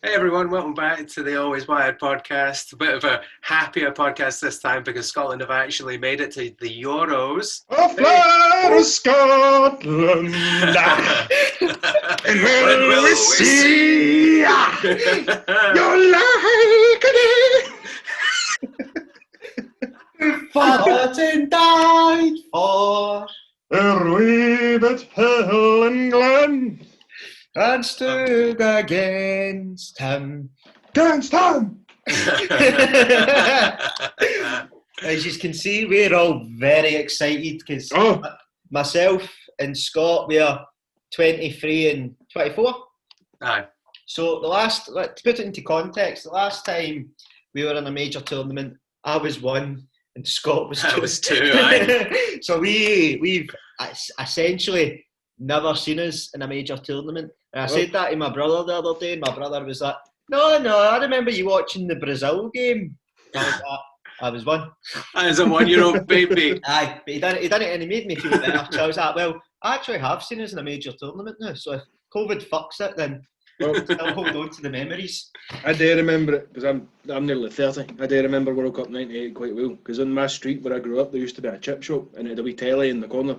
Hey everyone, welcome back to the Always Wired podcast. A bit of a happier podcast this time because Scotland have actually made it to the Euros. A flat of Scotland, and When will we see? You're like it. Fought and died for A wee bit hill and glen. and stood against him. Against him. As you can see, we're all very excited because myself and Scott, we are 23 and 24. Aye. So to put it into context, the last time we were in a major tournament, I was 1 and Scott was 2. I was 2, aye. So we've essentially never seen us in a major tournament. And I said that to my brother the other day, and my brother was like, no, I remember you watching the Brazil game. I was 1. As a 1-year-old baby. Aye, but he done it and he made me feel better. So I was like, well, I actually have seen us in a major tournament now, so if COVID fucks it, then I'll hold on to the memories. I do remember it because I'm nearly 30. I do remember World Cup '98 quite well because on my street where I grew up there used to be a chip shop and it had a wee telly in the corner.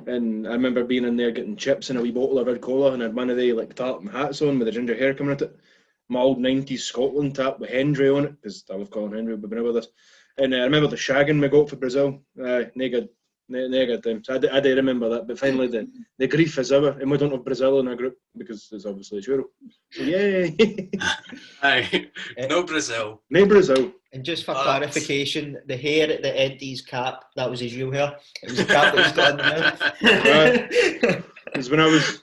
And I remember being in there getting chips and a wee bottle of red cola and I had one of the like tartan hats on with the ginger hair coming at it. My old 90s Scotland tap with Hendry on it because I love Colin Hendry, but with this. And I remember the shagging we got for Brazil. No good time. So I do remember that. But finally the grief is over and we don't have Brazil in our group because it's obviously Euro. So yay! Aye. No Brazil. No Brazil. And just for clarification, the hair at the end of his cap, that was his real hair. It was the cap that he's got in the mouth. Because when I was...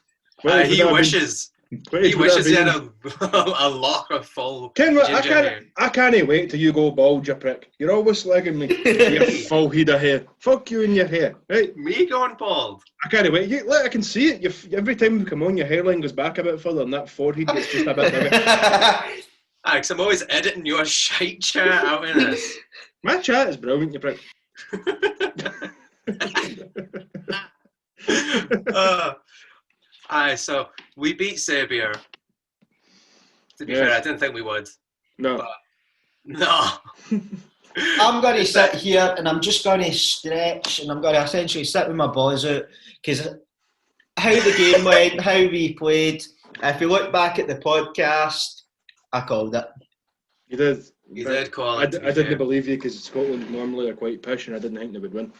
he wishes. He wishes he had a lock of full ginger hair. I can't wait till you go bald, you prick. You're always slagging me. You full head of hair. Fuck you and your hair. Right? Me going bald? I can't wait. I can see it. Every time we come on, your hairline goes back a bit further and that forehead gets just a bit bigger. Because I'm always editing your shite chat out in this. My chat is brilliant, you prick. So we beat Serbia. To be fair, I didn't think we would. No. But, no. I'm going to sit here and I'm just going to stretch and I'm going to essentially sit with my balls out because how the game went, how we played. If you look back at the podcast, I called it. You did. You did call it. I didn't believe you because Scotland normally are quite pish and I didn't think they would win.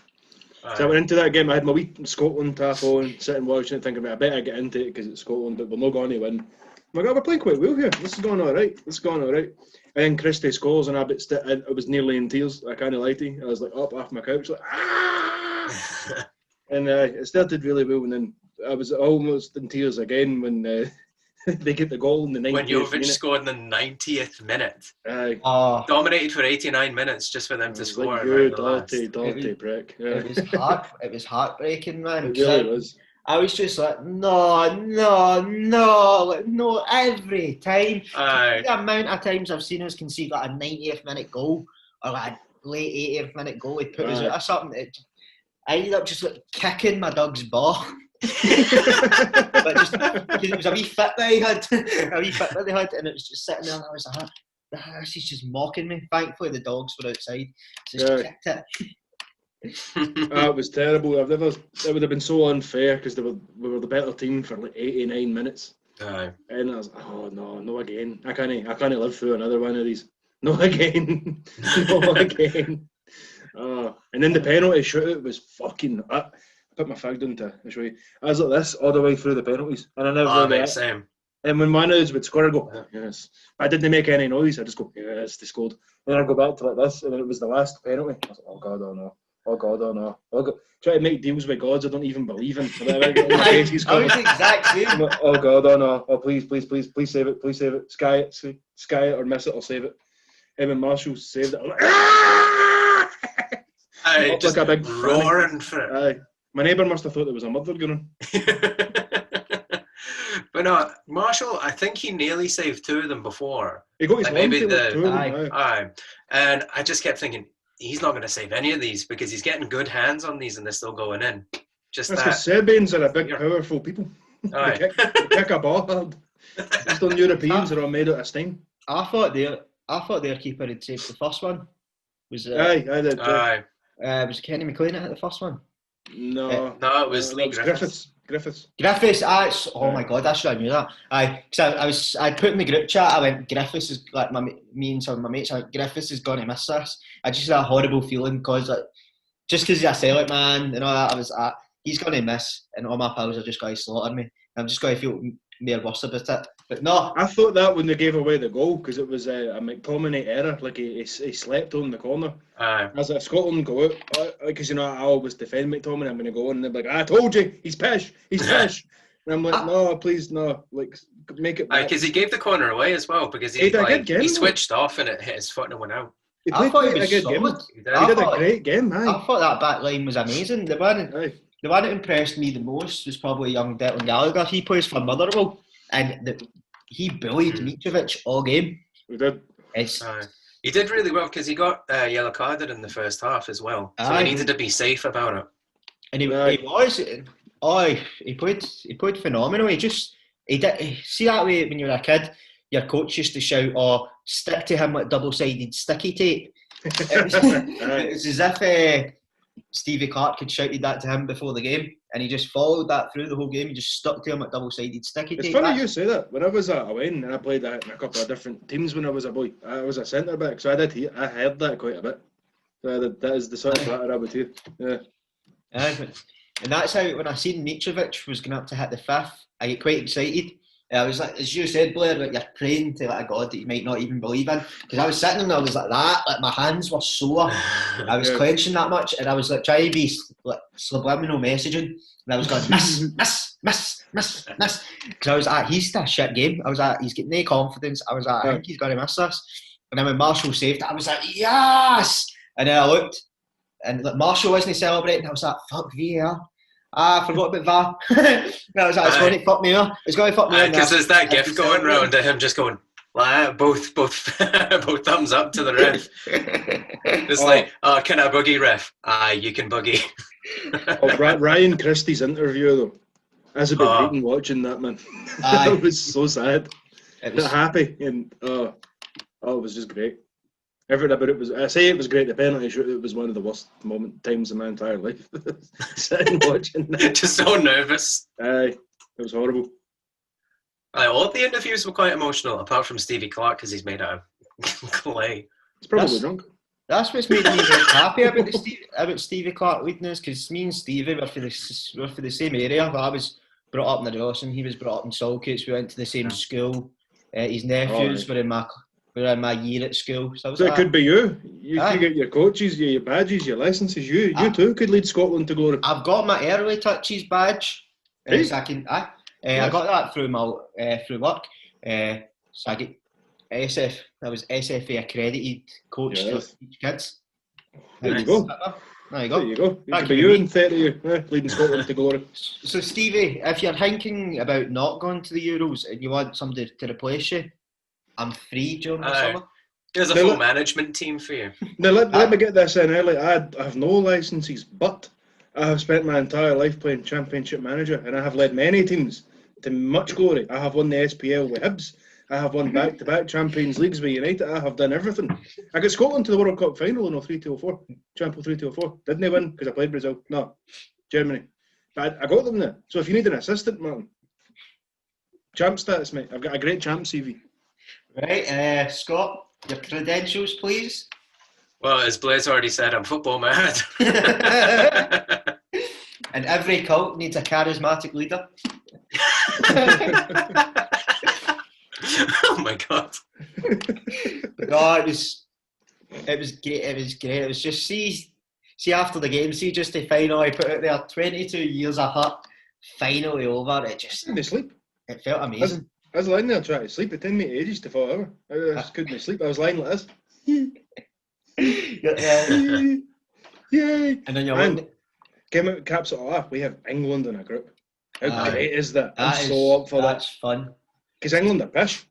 So I went into that game, I had my wee Scotland tap on, sitting watching it, thinking, I bet I get into it because it's Scotland, but we're not going to win. My God, we're playing quite well here. This is going all right. And then Christie scores, and I was nearly in tears. I can't lie to you. I was like up off my couch, like, ah! And it started really well, and then I was almost in tears again when they get the goal in the 90th When Jovic minute. scored in the 90th minute. Dominated for 89 minutes just for them to score. Like, you dirty prick. Yeah. It was heartbreaking, man. It really was. I was just like, no, every time. The amount of times I've seen us concede like a 90th minute goal or like a late 80th minute goal, he'd put us out or something. I ended up just like kicking my dog's ball. But just because it was a wee fit that he had, and it was just sitting there, and I was like, this is just mocking me. Thankfully, the dogs were outside, so just kicked it. It was terrible. It would have been so unfair because we were the better team for like 89 minutes. Aye. And I was like, oh no again. I can't live through another one of these. No again. No again. And then the penalty shootout was fucking. I put my fag down to show you. I was like this all the way through the penalties, and I never did that. Same. And when one of us would score, I'd go, yes. I didn't make any noise. I just go, yes, they scored. And then I'd go back to like this, and then it was the last penalty. I was like, oh God, oh no. Oh God, oh no. Oh God. Try to make deals with gods I don't even believe in. I was the exact same. Oh God, oh no. Oh please save it, please save it. Sky it or miss it or save it. Evan Marshall saved it. I'm like, Aye, just like a big roaring for it. Aye. My neighbour must have thought there was a murder going on. But no, Marshall, I think he nearly saved 2 of them before. He got his like maybe aye. And I just kept thinking, he's not going to save any of these because he's getting good hands on these and they're still going in. Just that's because Serbians are a big, powerful people. They kick a ball hard. Just on Europeans are all made out of steam. I thought their keeper had saved the first one. Was Aye, I did. was Kenny McLean at the first one? No, it was Lee Griffiths. Oh my god, I should have knew that. Because I put in the group chat. I went, Griffiths is like me and some of my mates. I went, Griffiths is gonna miss this. I just had a horrible feeling because just because he's a Celtic man and all that, I was he's gonna miss, and all my pals are just going to slaughter me. I'm just going to feel more worse about it. But no, I thought that when they gave away the goal because it was a McTominay error, like he slept on the corner. As a Scotland go out, because I always defend McTominay. I'm going to go on and they're like, I told you, he's pish. And I'm like, no, please, no, like make it back. Because he gave the corner away as well because he switched off and it hit his foot and went out. I thought he was a good game. He did a great game, man. I thought that back line was amazing. The one that impressed me the most was probably young Declan Gallagher. He plays for Motherwell, and he bullied Mitrovic all game. He did. He did really well because he got yellow carded in the first half as well. So he needed to be safe about it. And he was. He played phenomenal. He did. See that way when you were a kid, your coach used to shout, "Oh, stick to him with double-sided sticky tape." It was as if Stevie Clark had shouted that to him before the game, and he just followed that through the whole game. He just stuck to him with double-sided sticky tape. It's funny you say that. When I was at Wayne and I played in a couple of different teams when I was a boy, I was a centre back, so I heard that quite a bit. So that is the sort of batter I would hear. Yeah. And that's how, when I seen Mitrovic was going up to hit the fifth, I get quite excited. I was like, as you said, Blair, like you're praying to like a God that you might not even believe in. Because I was sitting there and I was like that, like my hands were sore. I was clenching that much, and I was like trying to be like subliminal messaging, and I was going miss. Because I was like, he's still a shit game. I was like, he's getting no confidence. I was like, I think he's going to miss this. And then when Marshall saved it, I was like, yes. And then I looked, and like, Marshall wasn't celebrating. I was like, fuck VAR. I forgot about VAR. I was like, it's going to fuck me up. It's going to fuck me up. Because there's that gif going round of him just going, both thumbs up to the ref. It's like, can I boogie, ref? You can boogie. Ryan Christie's interview though. I was a bit beaten watching that, man. I was so sad. It was happy, and it was just great. Everything about it was. I say it was great. The penalty shoot. It was one of the worst times in my entire life. Sitting watching that. Just so nervous. It was horrible. All of the interviews were quite emotional, apart from Stevie Clark because he's made out of clay. He's probably drunk. That's what's made me very happy about Stevie Clark leading us, because me and Stevie were for the same area. I was brought up in the Dawson. He was brought up in Saltcoats. We went to the same school. His nephews were in my year at school. So it could be you. You get your coaches, your badges, your licences. You too could lead Scotland to glory. I've got my early touches badge. Hey. So I got that through my through work. So I get SF. I was SFA accredited coach to teach kids. There you go. There you go. It could be you and 30 you leading Scotland to glory. So Stevie, if you're thinking about not going to the Euros and you want somebody to replace you, I'm free during the summer. There's a full management team for you. Now let me get this in early. I have no licences, but I have spent my entire life playing Championship Manager, and I have led many teams to much glory. I have won the SPL with Hibs. I have won back-to-back Champions Leagues with United. I have done everything. I got Scotland to the World Cup final in 03-04. Champion 03-04. Didn't they win because I played Brazil? No, Germany. But I got them there. So if you need an assistant, Martin, champ status, mate. I've got a great champ CV. Right, Scott, your credentials, please. Well, as Blaise already said, I'm football mad. And every cult needs a charismatic leader. Oh my god! No, it was great. It was great. It was just see after the game, just the final I put out there. 22 years of hurt, finally over. It just couldn't sleep. It felt amazing. I was lying there trying to sleep. It took me ages to fall over. I just couldn't sleep. I was lying like this. Yay! And then you're came out, caps it all off. We have England in a group. How great is that? I'm so up for that. That's fun. Because England are pish.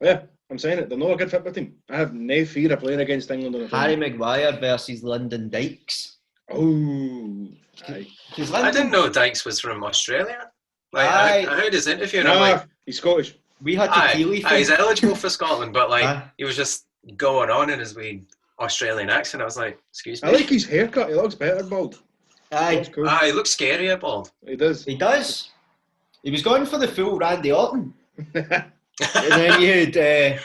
Yeah, I'm saying it. They're not a good football team. I have no fear of playing against England. On a Harry Maguire versus Lyndon Dykes. Oh. I didn't know Dykes was from Australia. I heard his interview and I'm like... He's Scottish. We had to Keeley. He's eligible for Scotland, but like he was just going on in his wee Australian accent. I was like, excuse me. I like his haircut. He looks better bald. Aye. Cool. He looks scarier bald. He does. He does. He was going for the full Randy Orton. And then you had...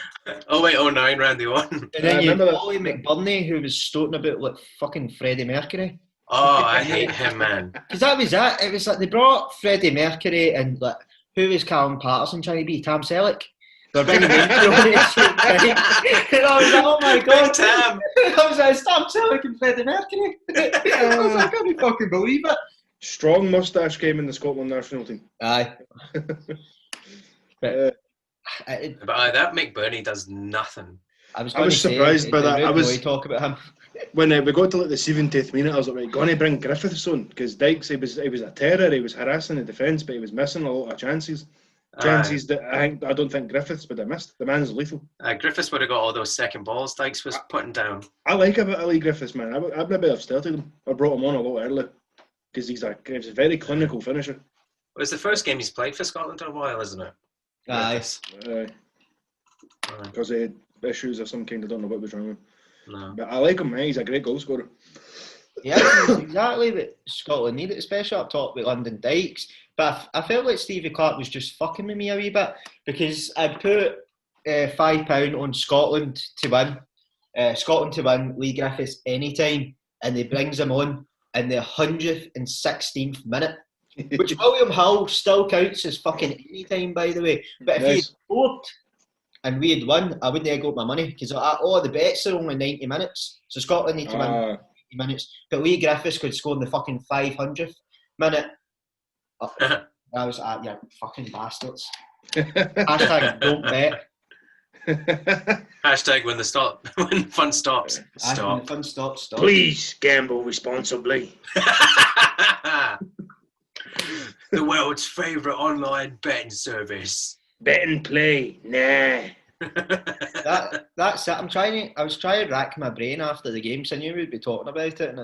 0809 Randy Orton. And then you had Ollie McBurney, who was stoating about like fucking Freddie Mercury. Oh, I hate him, man. Because that was it. It was like they brought Freddie Mercury and like, who was Callum Patterson trying to be? Tom Selleck? They're bringing him through at the same time. And I was like, oh my god. Tam. I was like, it's Tom Selleck and Freddie Mercury. I was like, I can't fucking believe it. Strong moustache game in the Scotland national team. Aye. But that McBurney does nothing. I was surprised by that. I was talk about him. When we got to like the 70th minute, I was like, right, going to bring Griffiths on because Dykes, he was a terror. He was harassing the defence, but he was missing a lot of chances. That I don't think Griffiths would have missed. The man's lethal. Griffiths would have got all those second balls Dykes was putting down. I like a bit of Lee Griffiths, man. I'd maybe have started him. I brought him on a lot earlier because he's a very clinical finisher. Well, it's the first game he's played for Scotland in a while, isn't it? Aye. Because he had issues of some kind. I don't know what was wrong with him. No. But I like him, man. He's a great goal scorer. Yeah, that's exactly what Scotland needed, especially up top with London Dykes. But I felt like Stevie Clark was just fucking with me a wee bit because I'd put £5 on Scotland to win, Lee Griffiths anytime, and he brings him on in the 116th minute, which William Hull still counts as fucking anytime, by the way. But if he had scored and we had won, I wouldn't have got my money because all the bets are only 90 minutes. So Scotland need to win 90 minutes. But Lee Griffiths could score in the fucking 500th minute. I was like, yeah, fucking bastards. Hashtag don't bet. Hashtag when fun stops. Stop. When the fun stops, stop. Please gamble responsibly. The world's favourite online betting service. Bet and play. Nah. That's it. I was trying to rack my brain after the game, so I knew we'd be talking about it, and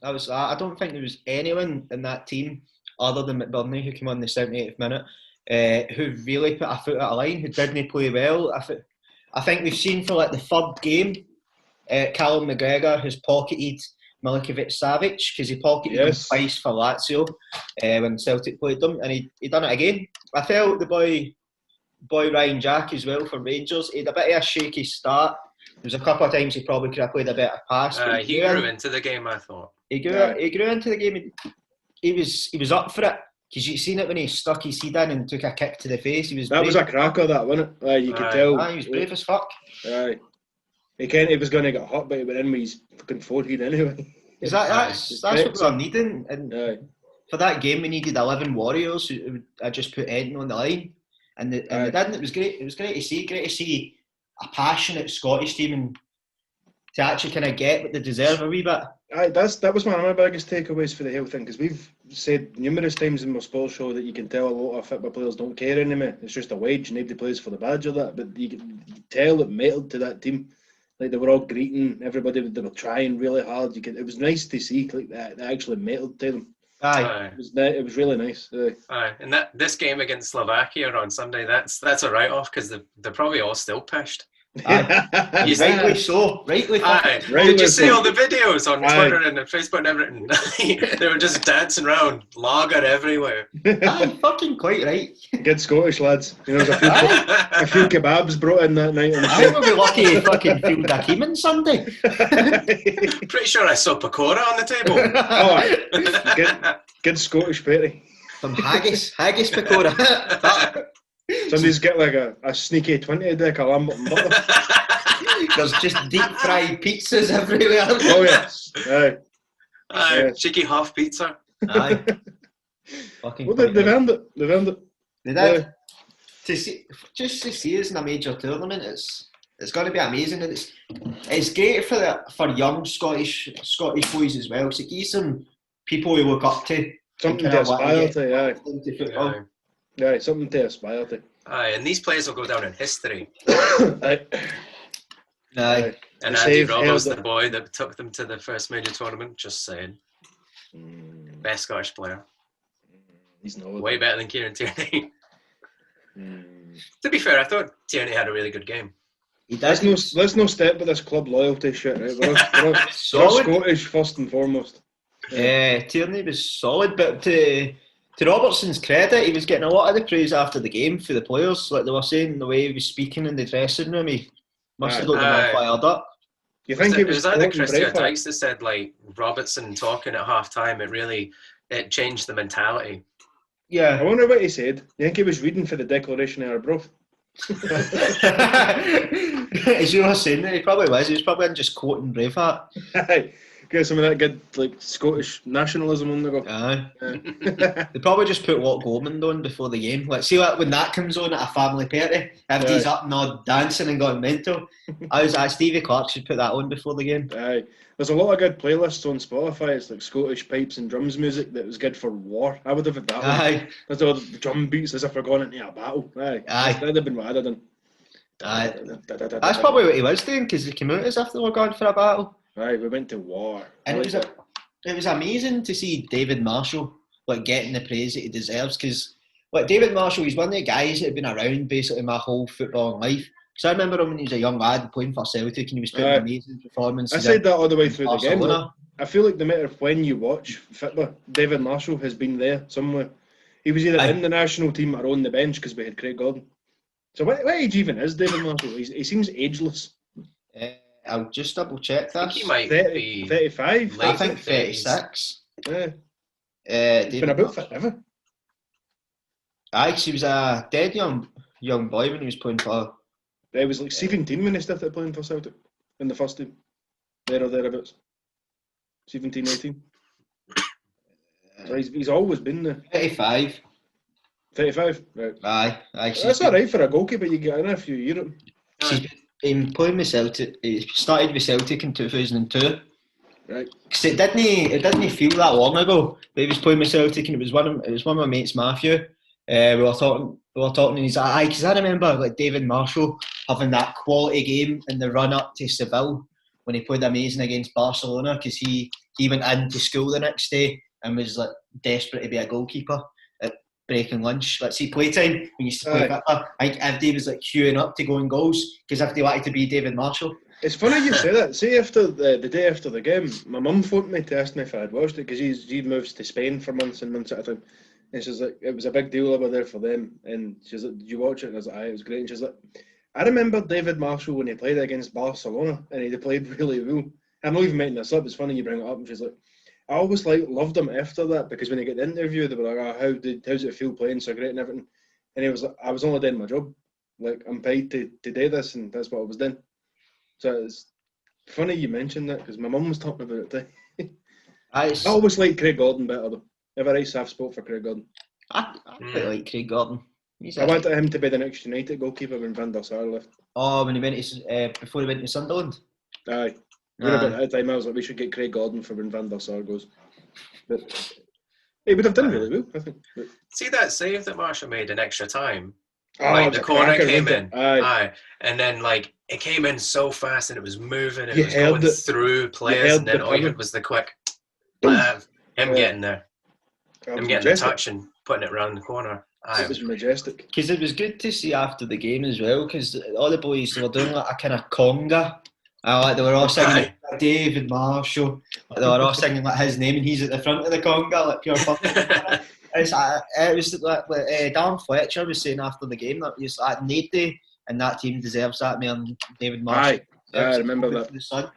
I don't think there was anyone in that team other than McBurney who came on the 78th minute who really put a foot at a line, who didn't play well. I think we've seen for like the third game, Callum McGregor has pocketed Milinkovic-Savic because he pocketed him twice for Lazio when Celtic played them, and he done it again. I felt the boy Ryan Jack as well for Rangers. He had a bit of a shaky start. There was a couple of times he probably could have played a better pass. He grew into the game, I thought. He grew into the game. He was up for it because you seen it when he stuck his head in and took a kick to the face. That was a cracker, that wasn't it? You could tell. He was brave as fuck. He was going to get hurt, but he went in with his fucking forehead anyway. That's what we were needing. And for that game, we needed 11 warriors who I just put Eden on the line, and they didn't. It was great. It was great to see. Great to see a passionate Scottish team and to actually kind of get what they deserve a wee bit. That was one of my biggest takeaways for the whole thing, because we've said numerous times in my sports show that you can tell a lot of football players don't care anymore. It's just a wage, nobody plays for the badge of that. But you can tell it mattered to that team. Like, they were all greeting everybody, they were trying really hard. It was nice to see like that actually mattered to them. It was really nice. And this game against Slovakia on Sunday, that's a write-off because they're probably all still pissed. Rightly so. Did you see all the videos on Twitter and Facebook and everything? They were just dancing around, lager everywhere. Fucking quite right. Good Scottish lads. You know, there's a few kebabs brought in that night. I think we'll be lucky to fucking feel that team on Sunday. Pretty sure I saw pakora on the table. Good Scottish patty. Some haggis pakora. Somebody's got like a sneaky 20 deck of lamb and butter. There's just deep fried pizzas everywhere. Oh yes. Cheeky half pizza. Aye. Fucking. Well, they've earned it. They did. To see us in a major tournament, it's going to be amazing. And it's great for young Scottish boys as well. So it gives them people who look up to. Something to aspire to, into football. Yeah, something to aspire to. And these players will go down in history. Aye. And Andy Roberts, the boy that took them to the first major tournament, just saying. Best Scottish player. He's not way better than Kieran Tierney. To be fair, I thought Tierney had a really good game. Let's no step with this club loyalty shit, right? We're Scottish first and foremost. Tierney was solid, but to Robertson's credit, he was getting a lot of the praise after the game for the players. Like they were saying, the way he was speaking in the dressing room, he must have got them all fired up. You think it was either Christian Dykes that said like Robertson talking at half time, it changed the mentality. Yeah. I wonder what he said. You think he was reading for the Declaration of Arbroath? As you were saying that, he probably was. He was probably just quoting Braveheart. Get some of that good like Scottish nationalism on the go. Aye. They probably just put Loch Lomond on before the game. Like, see what when that comes on at a family party, everybody's up and all dancing and going mental. Stevie Clark should put that on before the game. Aye. There's a lot of good playlists on Spotify. It's like Scottish pipes and drums music that was good for war. I would have had that one. There's all the drum beats as if we're going into a battle. Aye. That'd have been what I'd have done. Aye. That's probably what he was doing, because he came out as if they were going for a battle. Aye, we went to war. And it was amazing to see David Marshall like getting the praise that he deserves, because like David Marshall, he's one of the guys that have been around basically my whole footballing life. Because I remember him when he was a young lad playing for Celtic, and he was putting amazing performances. I said that all the way through the game. Like, I feel like no matter when you watch football, David Marshall has been there somewhere. He was either in the national team or on the bench because we had Craig Gordon. So what age even is David Marshall? He seems ageless. I'll just double check that. He might be 35. I think 36. Yeah. He's been about forever. Aye, he was a dead young boy when he was playing for. He was like 17 when he started playing for Celtic in the first team. There or thereabouts. 17, 18. So he's always been there. 35. 35? Right. Aye. That's alright for a goalkeeper, you get in a few years. He's playing with Celtic. He started with Celtic in 2002. Right. Because it didn't feel that long ago. But he was playing with Celtic, and it was one of my mates, Matthew. We were talking, and he's like, because I remember like David Marshall having that quality game in the run up to Seville when he played amazing against Barcelona, because he went into school the next day and was like desperate to be a goalkeeper at breaking lunch. Let's see playtime when you used to play football. I think everybody was like queuing up to go in goals because if they wanted to be David Marshall. It's funny you say that. See, after the day after the game, my mum phoned me to ask me if I had watched it, because he moves to Spain for months and months at a time. And she's like, it was a big deal over there for them. And she's like, did you watch it? And I was like, aye, it was great. And she's like, I remember David Marshall when he played against Barcelona, and he played really well. I'm not even making this up. It's funny you bring it up. And she's like, I always loved him after that, because when he got the interview, they were like, oh, how's it feel playing so great and everything? And he was like, I was only doing my job. Like, I'm paid to do this, and that's what I was doing. So it's funny you mentioned that, because my mum was talking about it too. I always liked Craig Gordon better though. I have a right soft spot for Craig Gordon. I quite like Craig Gordon. I wanted him to be the next United goalkeeper when Van der Sar left. Oh, when he went to, before he went to Sunderland? Aye. About that time I was like, we should get Craig Gordon for when Van der Sar goes. But he would have done really well, I think. But, see that save that Marshall made in extra time? Oh, like the corner came in. Aye. And then like it came in so fast and it was moving and it was going through players, and then all you had was the quick him getting there. Him getting the touch and putting it around the corner. It was majestic. Because it was good to see after the game as well, because all the boys were doing like a kind of conga. Like they were all singing like David Marshall. Like they were all singing like his name, and he's at the front of the conga, like pure fun. It was like Darren Fletcher was saying after the game that he's like nobody and that team deserves that more than David Marshall. Aye, I remember that.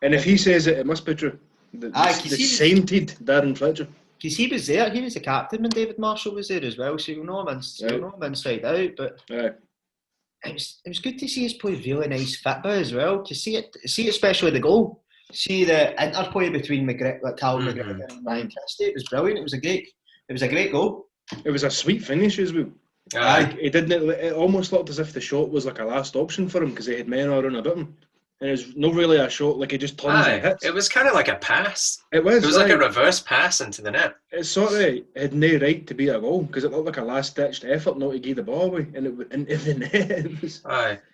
And if he says it, it must be true. The sainted Darren Fletcher. Because he was there, he was the captain when David Marshall was there as well, so you'll know him inside out. But it was good to see us play really nice football as well. To see it, especially the goal. See the interplay between Callum McGregor and Ryan Christie. It was brilliant. It was a great goal. It was a sweet finish as well. He didn't. It almost looked as if the shot was like a last option for him, because he had men all around about him. And it was not really a shot, like he just turns and hits. It was kind of like a pass. It was like a reverse pass into the net. It sort of had no right to be a goal, because it looked like a last-ditched effort not to give the ball away, and it went into the net. It was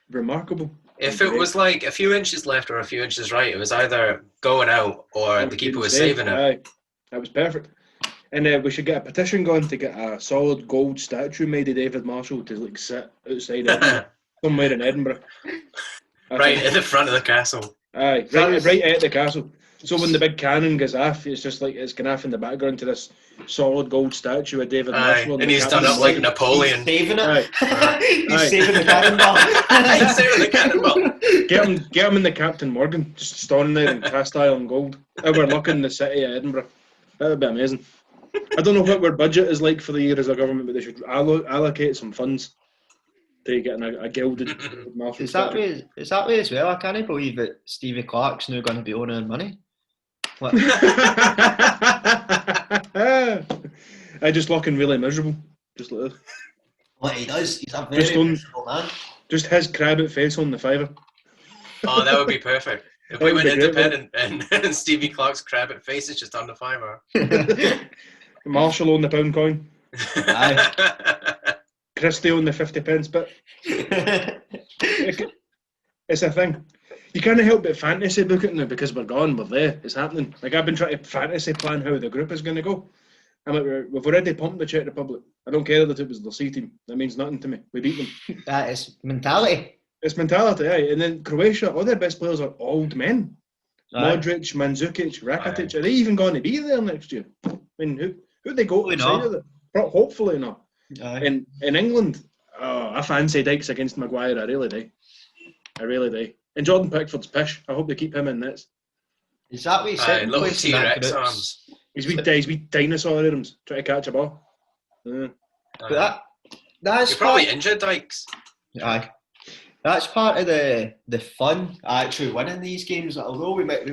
remarkable. If it was like a few inches left or a few inches right, it was either going out or the keeper was saving it. That was perfect. And we should get a petition going to get a solid gold statue made of David Marshall to like sit outside Edinburgh, somewhere in Edinburgh. Right at the front of the castle. Aye, right at the castle. So when the big cannon goes off, it's just like it's going off in the background to this solid gold statue of David Marshall. And he's done it like Napoleon. He's saving it. He's saving the cannonball. He's saving the cannonball. Get him in the Captain Morgan, just standing there in cast iron gold, overlooking the city of Edinburgh. That would be amazing. I don't know what their budget is like for the year as a government, but they should allocate some funds to get a gilded Marshall statue. Is that way as well? I can't believe that Stevie Clark's now going to be owning money. What? I just looking really miserable. Just like that. What he does, he's a very miserable man. Just his crabbit face on the fiver. Oh, that would be perfect. If we went independent and Stevie Clark's crabbit face is just on the fiver. Marshall on the pound coin. Aye. Christie on the 50p bit. It's a thing. You can't help but fantasy book it now because we're gone, we're there, it's happening. Like I've been trying to fantasy plan how the group is going to go. I'm like, we've already pumped the Czech Republic. I don't care that it was the C team. That means nothing to me. We beat them. That is mentality. It's mentality, aye. And then Croatia, all their best players are old men. Aye. Modric, Mandzukic, Rakitic. Aye. Are they even going to be there next year? I mean, who they go outside of it? Hopefully not. Aye. In England, I fancy Dykes against Maguire. I really do. And Jordan Pickford's pish. I hope they keep him in nets. Is that what he said? Little T-Rex arms. He's wee dinosaur arms trying to catch a ball. But that's You're probably injured, Dykes. Aye. That's part of the fun actually winning these games. Although we might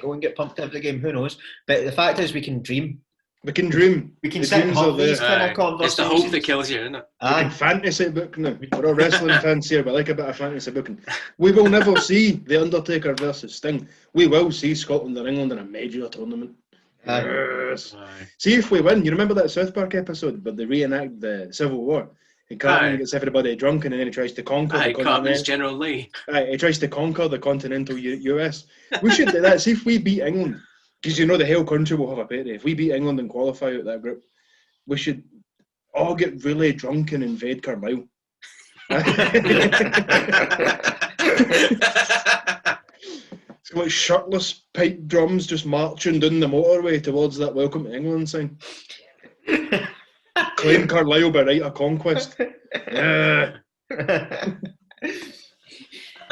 go and get pumped every game, who knows? But the fact is, we can dream. We can dream. We can sit and have these kind of conversations. It's the hope that kills you, isn't it? We can fantasy book now. We're all wrestling fans here, but like a bit of fantasy booking. We will never see The Undertaker versus Sting. We will see Scotland and England in a major tournament. Yes. See if we win. You remember that South Park episode where they reenact the Civil War? And Cartman gets everybody drunk and then he tries to conquer the continent. Cartman's General Lee. He tries to conquer the continental US. We should do that. See if we beat England. Because you know the whole country will have a party. If we beat England and qualify out that group, we should all get really drunk and invade Carlisle. It's like shirtless pipe drums just marching down the motorway towards that Welcome to England sign. Claim Carlisle by right of conquest. Yeah.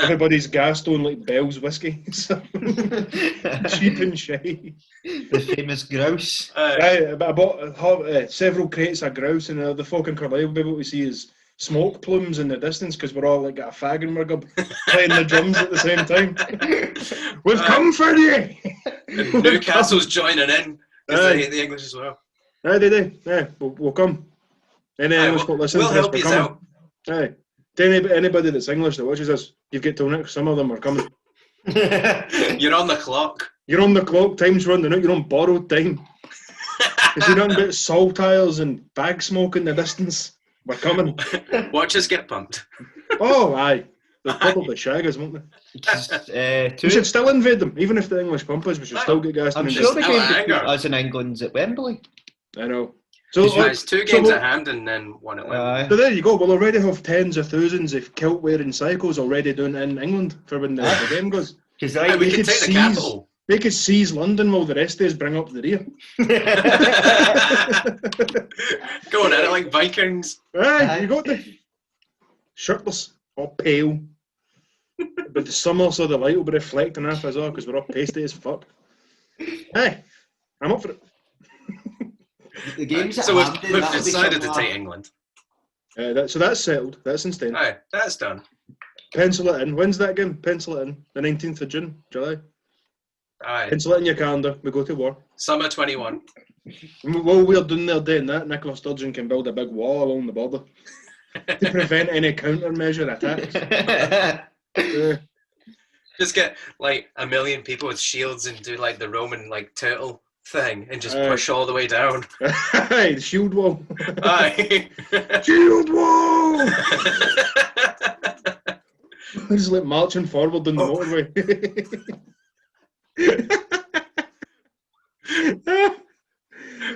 Everybody's gassed on like Bell's whiskey. Cheap and shy. The famous grouse. I bought several crates of grouse, and the folk in Carlisle will be able to see is smoke plumes in the distance because we're all like got a fag in our gob playing the drums at the same time. We've come for you! Newcastle's joining in because they hate the English as well. Aye, they do. Yeah, we'll come. Any English folk listening to this, help you out. Aye. To anybody that's English that watches us, you've got till next. Some of them are coming. You're on the clock. You're on the clock. Time's running out. You're on borrowed time. You see nothing but saltires and bag smoke in the distance. We're coming. Watch us get pumped. Oh, aye. They'll probably shag us, won't they? We should still invade them. Even if the English pump us, we should still get gassed. I'm sure the game between us and England's at Wembley. I know. So it's 2 games at hand and then 1 at Wembley. So there you go. We'll already have tens of thousands of kilt-wearing psychos already doing in England for when the game goes. We could take the capital. They could seize London while the rest of us bring up the rear. Going at it like Vikings. Aye, you got the shirtless, all pale. But the summer, so the light will be reflecting off us all because we're all pasty as fuck. Aye, I'm up for it. The game's so we've decided to take England. So that's settled. That's in stone. Aye, that's done. Pencil it in. When's that game? Pencil it in. The 19th of June, July. Aye. Pencil it in your calendar. We go to war. Summer 21. While we're doing there doing that, Nicola Sturgeon can build a big wall along the border to prevent any countermeasure attacks. Just get like 1 million people with shields and do like the Roman like turtle thing and just push all the way down. Aye, the shield wall. Aye. Shield wall! Just like marching forward down the motorway.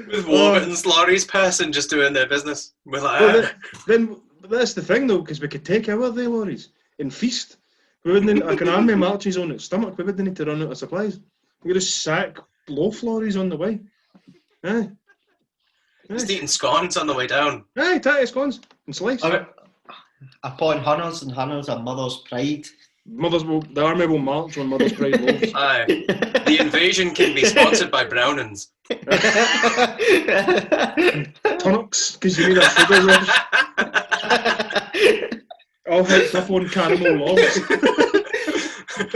With war Robertson's Laurie's person just doing their business. We're like, then that's the thing though, because we could take our their lorries and feast. We wouldn't. Like an army marches on its stomach. We wouldn't need to run out of supplies. We could just sack loaf lorries on the way. Aye. Just eating scones on the way down. Aye, tatty scones and slice. Upon hunters and hunters are mother's pride. The army will march on mother's pride loaves. Aye. The invasion can be sponsored by Brownings. Tunnocks, because you need a sugar rush. All hyped up on caramel logs.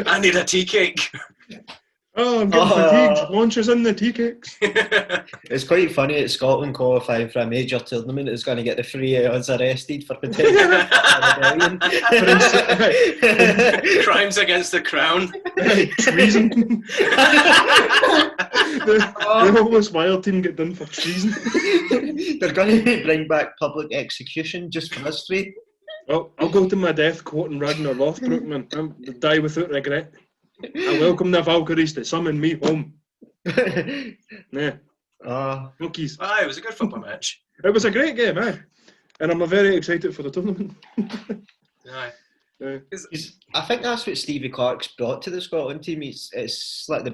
I need a tea cake. Oh, I'm getting fatigued. Launches in the tea cakes. It's quite funny that Scotland qualifying for a major tournament is going to get the three us arrested for potential rebellion. Crimes against the crown. Treason. the homeless wild team get done for treason. They're going to bring back public execution just for this three. Well, I'll go to my death quoting Ragnar Lothbrok, man. I'll die without regret. I welcome the Valkyries to summon me home. Yeah. Monkeys. Aye, it was a good football match. It was a great game, aye. And I'm very excited for the tournament. Aye. I think that's what Stevie Clark's brought to the Scotland team. It's like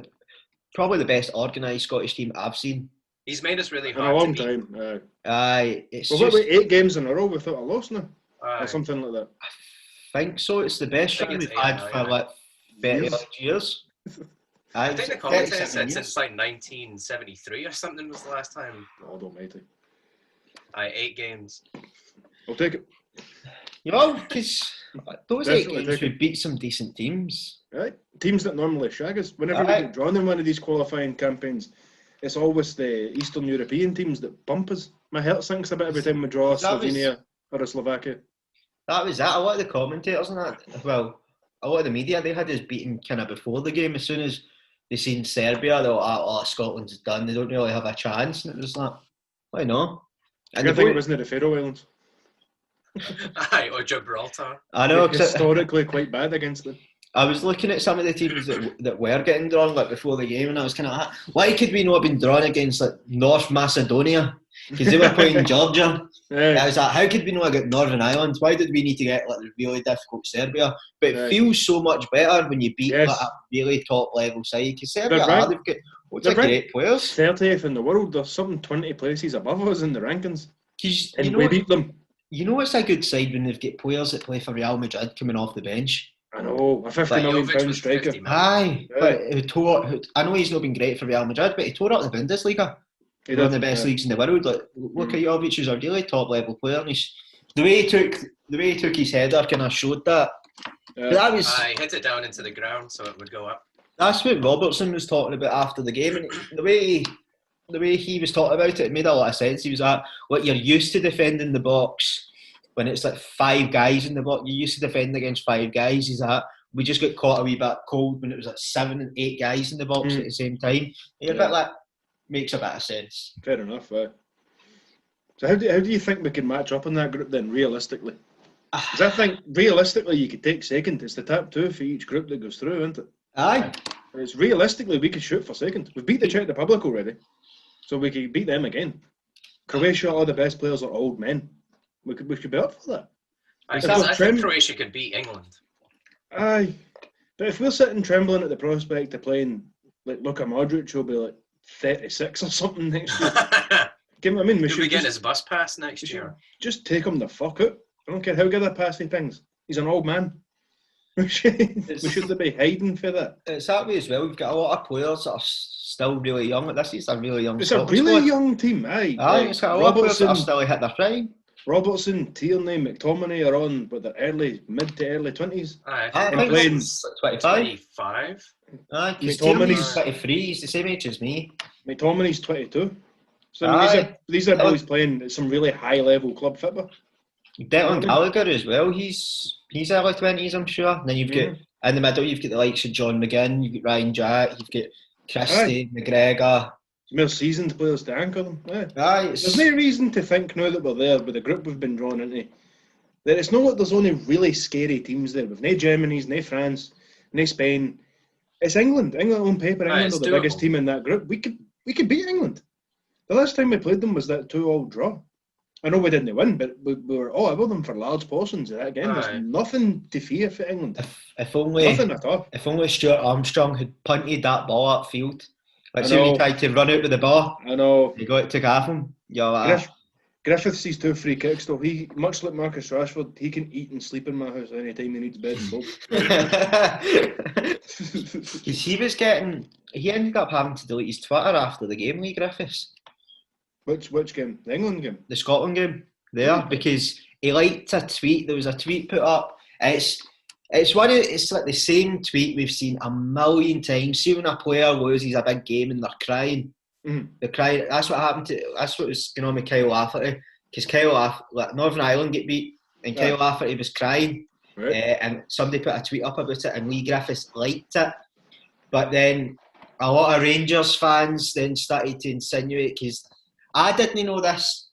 probably the best organised Scottish team I've seen. He's made us really in hard a long to time. Aye. What, 8 games in a row without a loss now? Aye. Or something like that. I think so. It's the best run we've had for like 30 odd years. I think the contest said since like 1973 or something was the last time. God almighty. 8 games. I'll take it. You know, because those 8 games we beat some decent teams. Right. Teams that normally shag us. Whenever we get drawn in one of these qualifying campaigns, it's always the Eastern European teams that bump us. My heart sinks a bit every time we draw Slovenia or Slovakia. That was that. A lot of the commentators and that, well, a lot of the media, they had us beaten kind of before the game. As soon as they seen Serbia, they were like, Scotland's done. They don't really have a chance. And it was like, why not? And I think it wasn't the Faroe Islands. Aye, or Gibraltar. I know. Historically quite bad against them. I was looking at some of the teams that were getting drawn like before the game, and I was kind of like, why could we not have been drawn against like North Macedonia? Because they were playing Georgia. Yeah. I was like, how could we not get Northern Ireland? Why did we need to get like the really difficult Serbia? But it feels so much better when you beat like a really top level side. Because Serbia they've got great players. 30th in the world. There's something 20 places above us in the rankings. And we beat them. You know it's a good side when they've got players that play for Real Madrid coming off the bench. I know, a £50 million striker. Aye, but I know he's not been great for Real Madrid, but he tore up the Bundesliga. One of the best leagues in the world. Like, look at Jovic, who's a really top level player. And the way he took his header kind of showed that. That was. I hit it down into the ground so it would go up. That's what Robertson was talking about after the game, and the way he was talking about it made a lot of sense. He was like, "Look, you're used to defending the box when it's like 5 guys in the box. You're used to defending against 5 guys." He's like, "We just got caught a wee bit cold when it was like 7 and 8 guys in the box at the same time." And you're a bit like. Makes a bit of sense. Fair enough. So how do you think we can match up in that group then, realistically? Because I think realistically you could take second. It's the top 2 for each group that goes through, isn't it? Aye. It's realistically we could shoot for second. We've beat the Czech Republic already, so we could beat them again. Croatia, all the best players are old men. We should be up for that. I think Croatia could beat England. Aye, but if we're sitting trembling at the prospect of playing like Luka Modric, he'll be like 36 or something next year. We should get his bus pass next year. Just take him the fuck out. I don't care how good a pass he pings. He's an old man. We shouldn't be hiding for that. It's that way as well. We've got a lot of players that are still really young. This is a really young. It's a really young team, aye. It's got a lot of players that are still hit their prime. Robertson, Tierney, McTominay are on with their mid to early 20s. I think playing 25. Aye, McTominay's 23. He's the same age as me. McTominay's 22. So these are boys playing at some really high level club football. Declan Gallagher as well. He's early 20s, I'm sure. And then you've got in the middle, you've got the likes of John McGinn, you've got Ryan Jack, you've got Christie, McGregor. More seasoned players to anchor them. Aye, there's no reason to think now that we're there with the group we've been drawn into that it's not like there's only really scary teams there. We've no Germany's, no France, no Spain. It's England. England on paper, England are the biggest team in that group. We could beat England. The last time we played them was that 2-2 draw. I know we didn't win, but we were all over them for large portions. Again, there's nothing to fear for England. If only nothing at all. If only Stuart Armstrong had punted that ball upfield. Like, see when he tried to run out with the ball. I know. He took off him. Griffith sees 2 free kicks though. He, much like Marcus Rashford, he can eat and sleep in my house anytime he needs bed and soap. He ended up having to delete his Twitter after the game, Lee Griffiths. Which game? The England game? The Scotland game. Because he liked a tweet. There was a tweet put up. It's like the same tweet we've seen a million times. See when a player loses a big game and they're crying. Mm-hmm. They're crying. That's what was going on with Kyle Lafferty. Because Northern Ireland get beat and Kyle Lafferty was crying. Right. And somebody put a tweet up about it and Lee Griffiths liked it. But then a lot of Rangers fans then started to insinuate, because I didn't know this.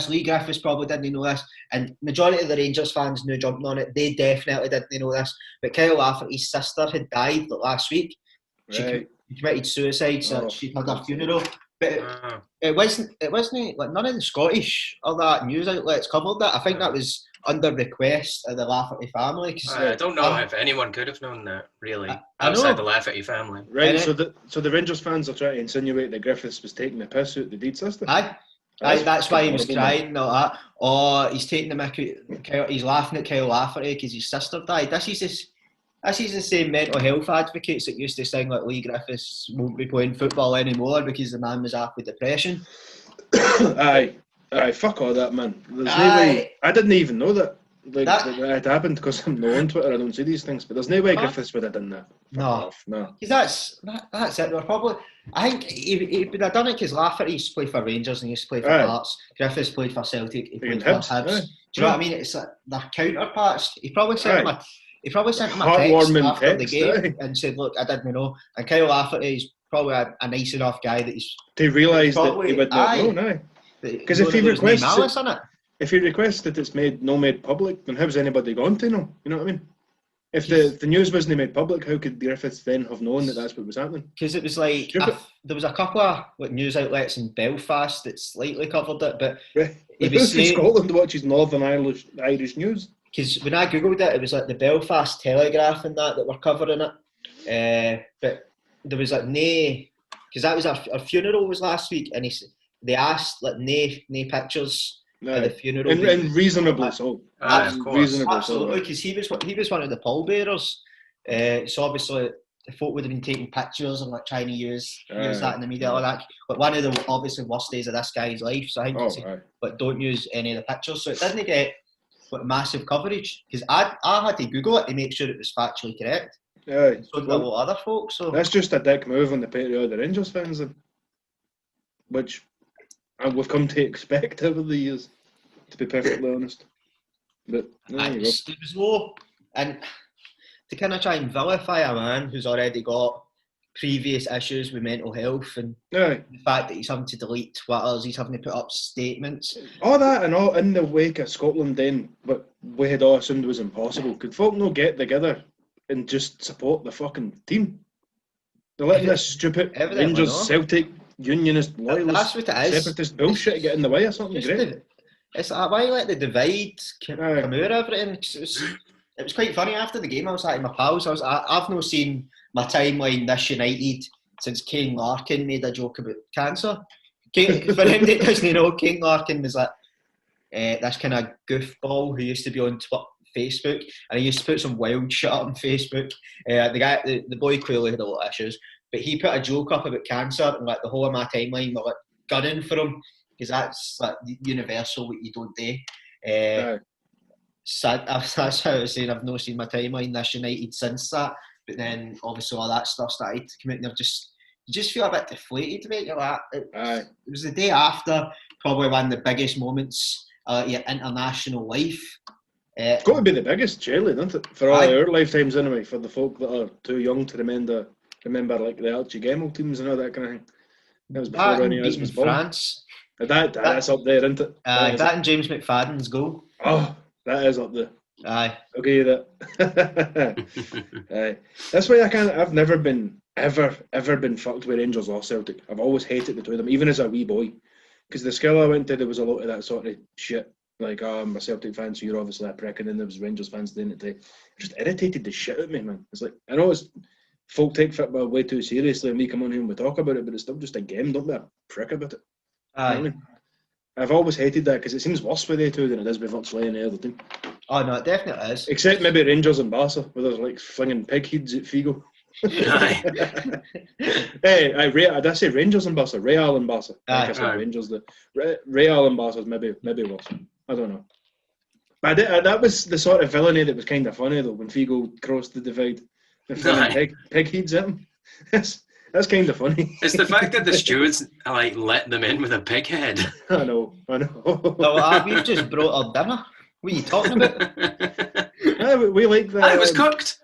Lee Griffiths probably didn't know this. And majority of the Rangers fans knew jumping on it. They definitely didn't know this. But Kyle Lafferty's sister had died last week. She committed suicide, so she had her funeral. But it wasn't like none of the Scottish or that news outlets covered that. I think that was under request of the Lafferty family. I don't know if anyone could have known that, really, outside the Lafferty family. Right, so the Rangers fans are trying to insinuate that Griffiths was taking the piss out the deed sister. Aye, that's why he was crying and all that. Or he's taking the mick. He's laughing at Kyle Lafferty because his sister died. This is the same mental health advocates that used to sing like Lee Griffiths won't be playing football anymore because the man was off with depression. Aye, fuck all that, man. There's no way. I didn't even know that. That had happened because I'm not on Twitter. I don't see these things, but there's no way Griffiths would have done that. No. Because that's it. I think he would have done it because Lafferty used to play for Rangers and he used to play for Hearts. Griffiths played for Celtic. He played for Hibs. Do you know what I mean? It's like their counterparts. He probably sent him a text after the game and said, "Look, I didn't know." And Kyle Lafferty is probably a nice enough guy that he's to realise that he would not know. No, because if he requests that it's made public, then how's anybody gone to know? You know what I mean? If the news wasn't made public, how could Griffiths then have known that that's what was happening? Because it was like there was a couple of news outlets in Belfast that slightly covered it, but he was saying Scotland watches Northern Irish news. Because when I googled it, it was like the Belfast Telegraph and that were covering it. But there was like because that was our funeral was last week, and they asked like no pictures of the funeral, and reasonably so. Absolutely, because he was one of the pallbearers. So obviously the folk would have been taking pictures and like trying to use that in the media, all that. But one of the obviously worst days of this guy's life. So I think but don't use any of the pictures. So it didn't get massive coverage because I had to Google it to make sure it was factually correct. Yeah, so did a lot of other folks. So that's just a dick move on the part of the Rangers fans, which we've come to expect over the years, to be perfectly honest. But it was low, and to kind of try and vilify a man who's already got previous issues with mental health and the fact that he's having to delete Twitters, he's having to put up statements. All that and all in the wake of Scotland then, what we had all assumed was impossible. Could folk not get together and just support the fucking team? They're letting this stupid Rangers, Celtic, Unionist, loyalist, separatist bullshit get in the way of something great. It's like, why let the divide come out everything? It was quite funny after the game. I was like, my pals, I've not seen my timeline this united since Kane Larkin made a joke about cancer. For him that doesn't know, Kane Larkin was like this kind of goofball who used to be on Facebook, and he used to put some wild shit up on Facebook. The boy clearly had a lot of issues, but he put a joke up about cancer, and like the whole of my timeline were like gunning for him because that's like universal what you don't do. Sad. That's how I was saying. I've not seen my timeline this united since that. But then obviously all that stuff started to come out, and you just feel a bit deflated, mate. You're like, it was the day after probably one of the biggest moments of your international life. It's got to be the biggest, surely, isn't it? For all our lifetimes anyway. For the folk that are too young to remember like the Archie Gemmell teams and all that kind of thing. That was before any of us was born. France. That's up there, isn't it? That and James McFadden's goal. Oh, that is up there. Aye. I'll give you that. Aye. That's why I've never been, ever been fucked with Rangers or Celtic. I've always hated the two of them, even as a wee boy. Because the school I went to, there was a lot of that sort of shit. Like, I'm a Celtic fan, so you're obviously a prick, and then there was Rangers fans doing it too. It just irritated the shit out of me, man. It's like, I know it's folk take football way too seriously, and we come on here and we talk about it, but it's still just a game. Don't be a prick about it. Aye. You know what I mean? I've always hated that because it seems worse with they two than it is with virtually any other team. Oh no, it definitely is. Except maybe Rangers and Barca, where there's like flinging pig heads at Figo. Aye. Hey, did I say Rangers and Barca? Real and Barca. I think I said Aye. Rangers. Real and Barca is maybe worse. I don't know. But that was the sort of villainy that was kind of funny though when Figo crossed the divide. And flinging pig heads at him. That's kind of funny. It's the fact that the stewards like let them in with a pig head. I know. No, we've just brought our dinner. What are you talking about? We like that. It was cooked.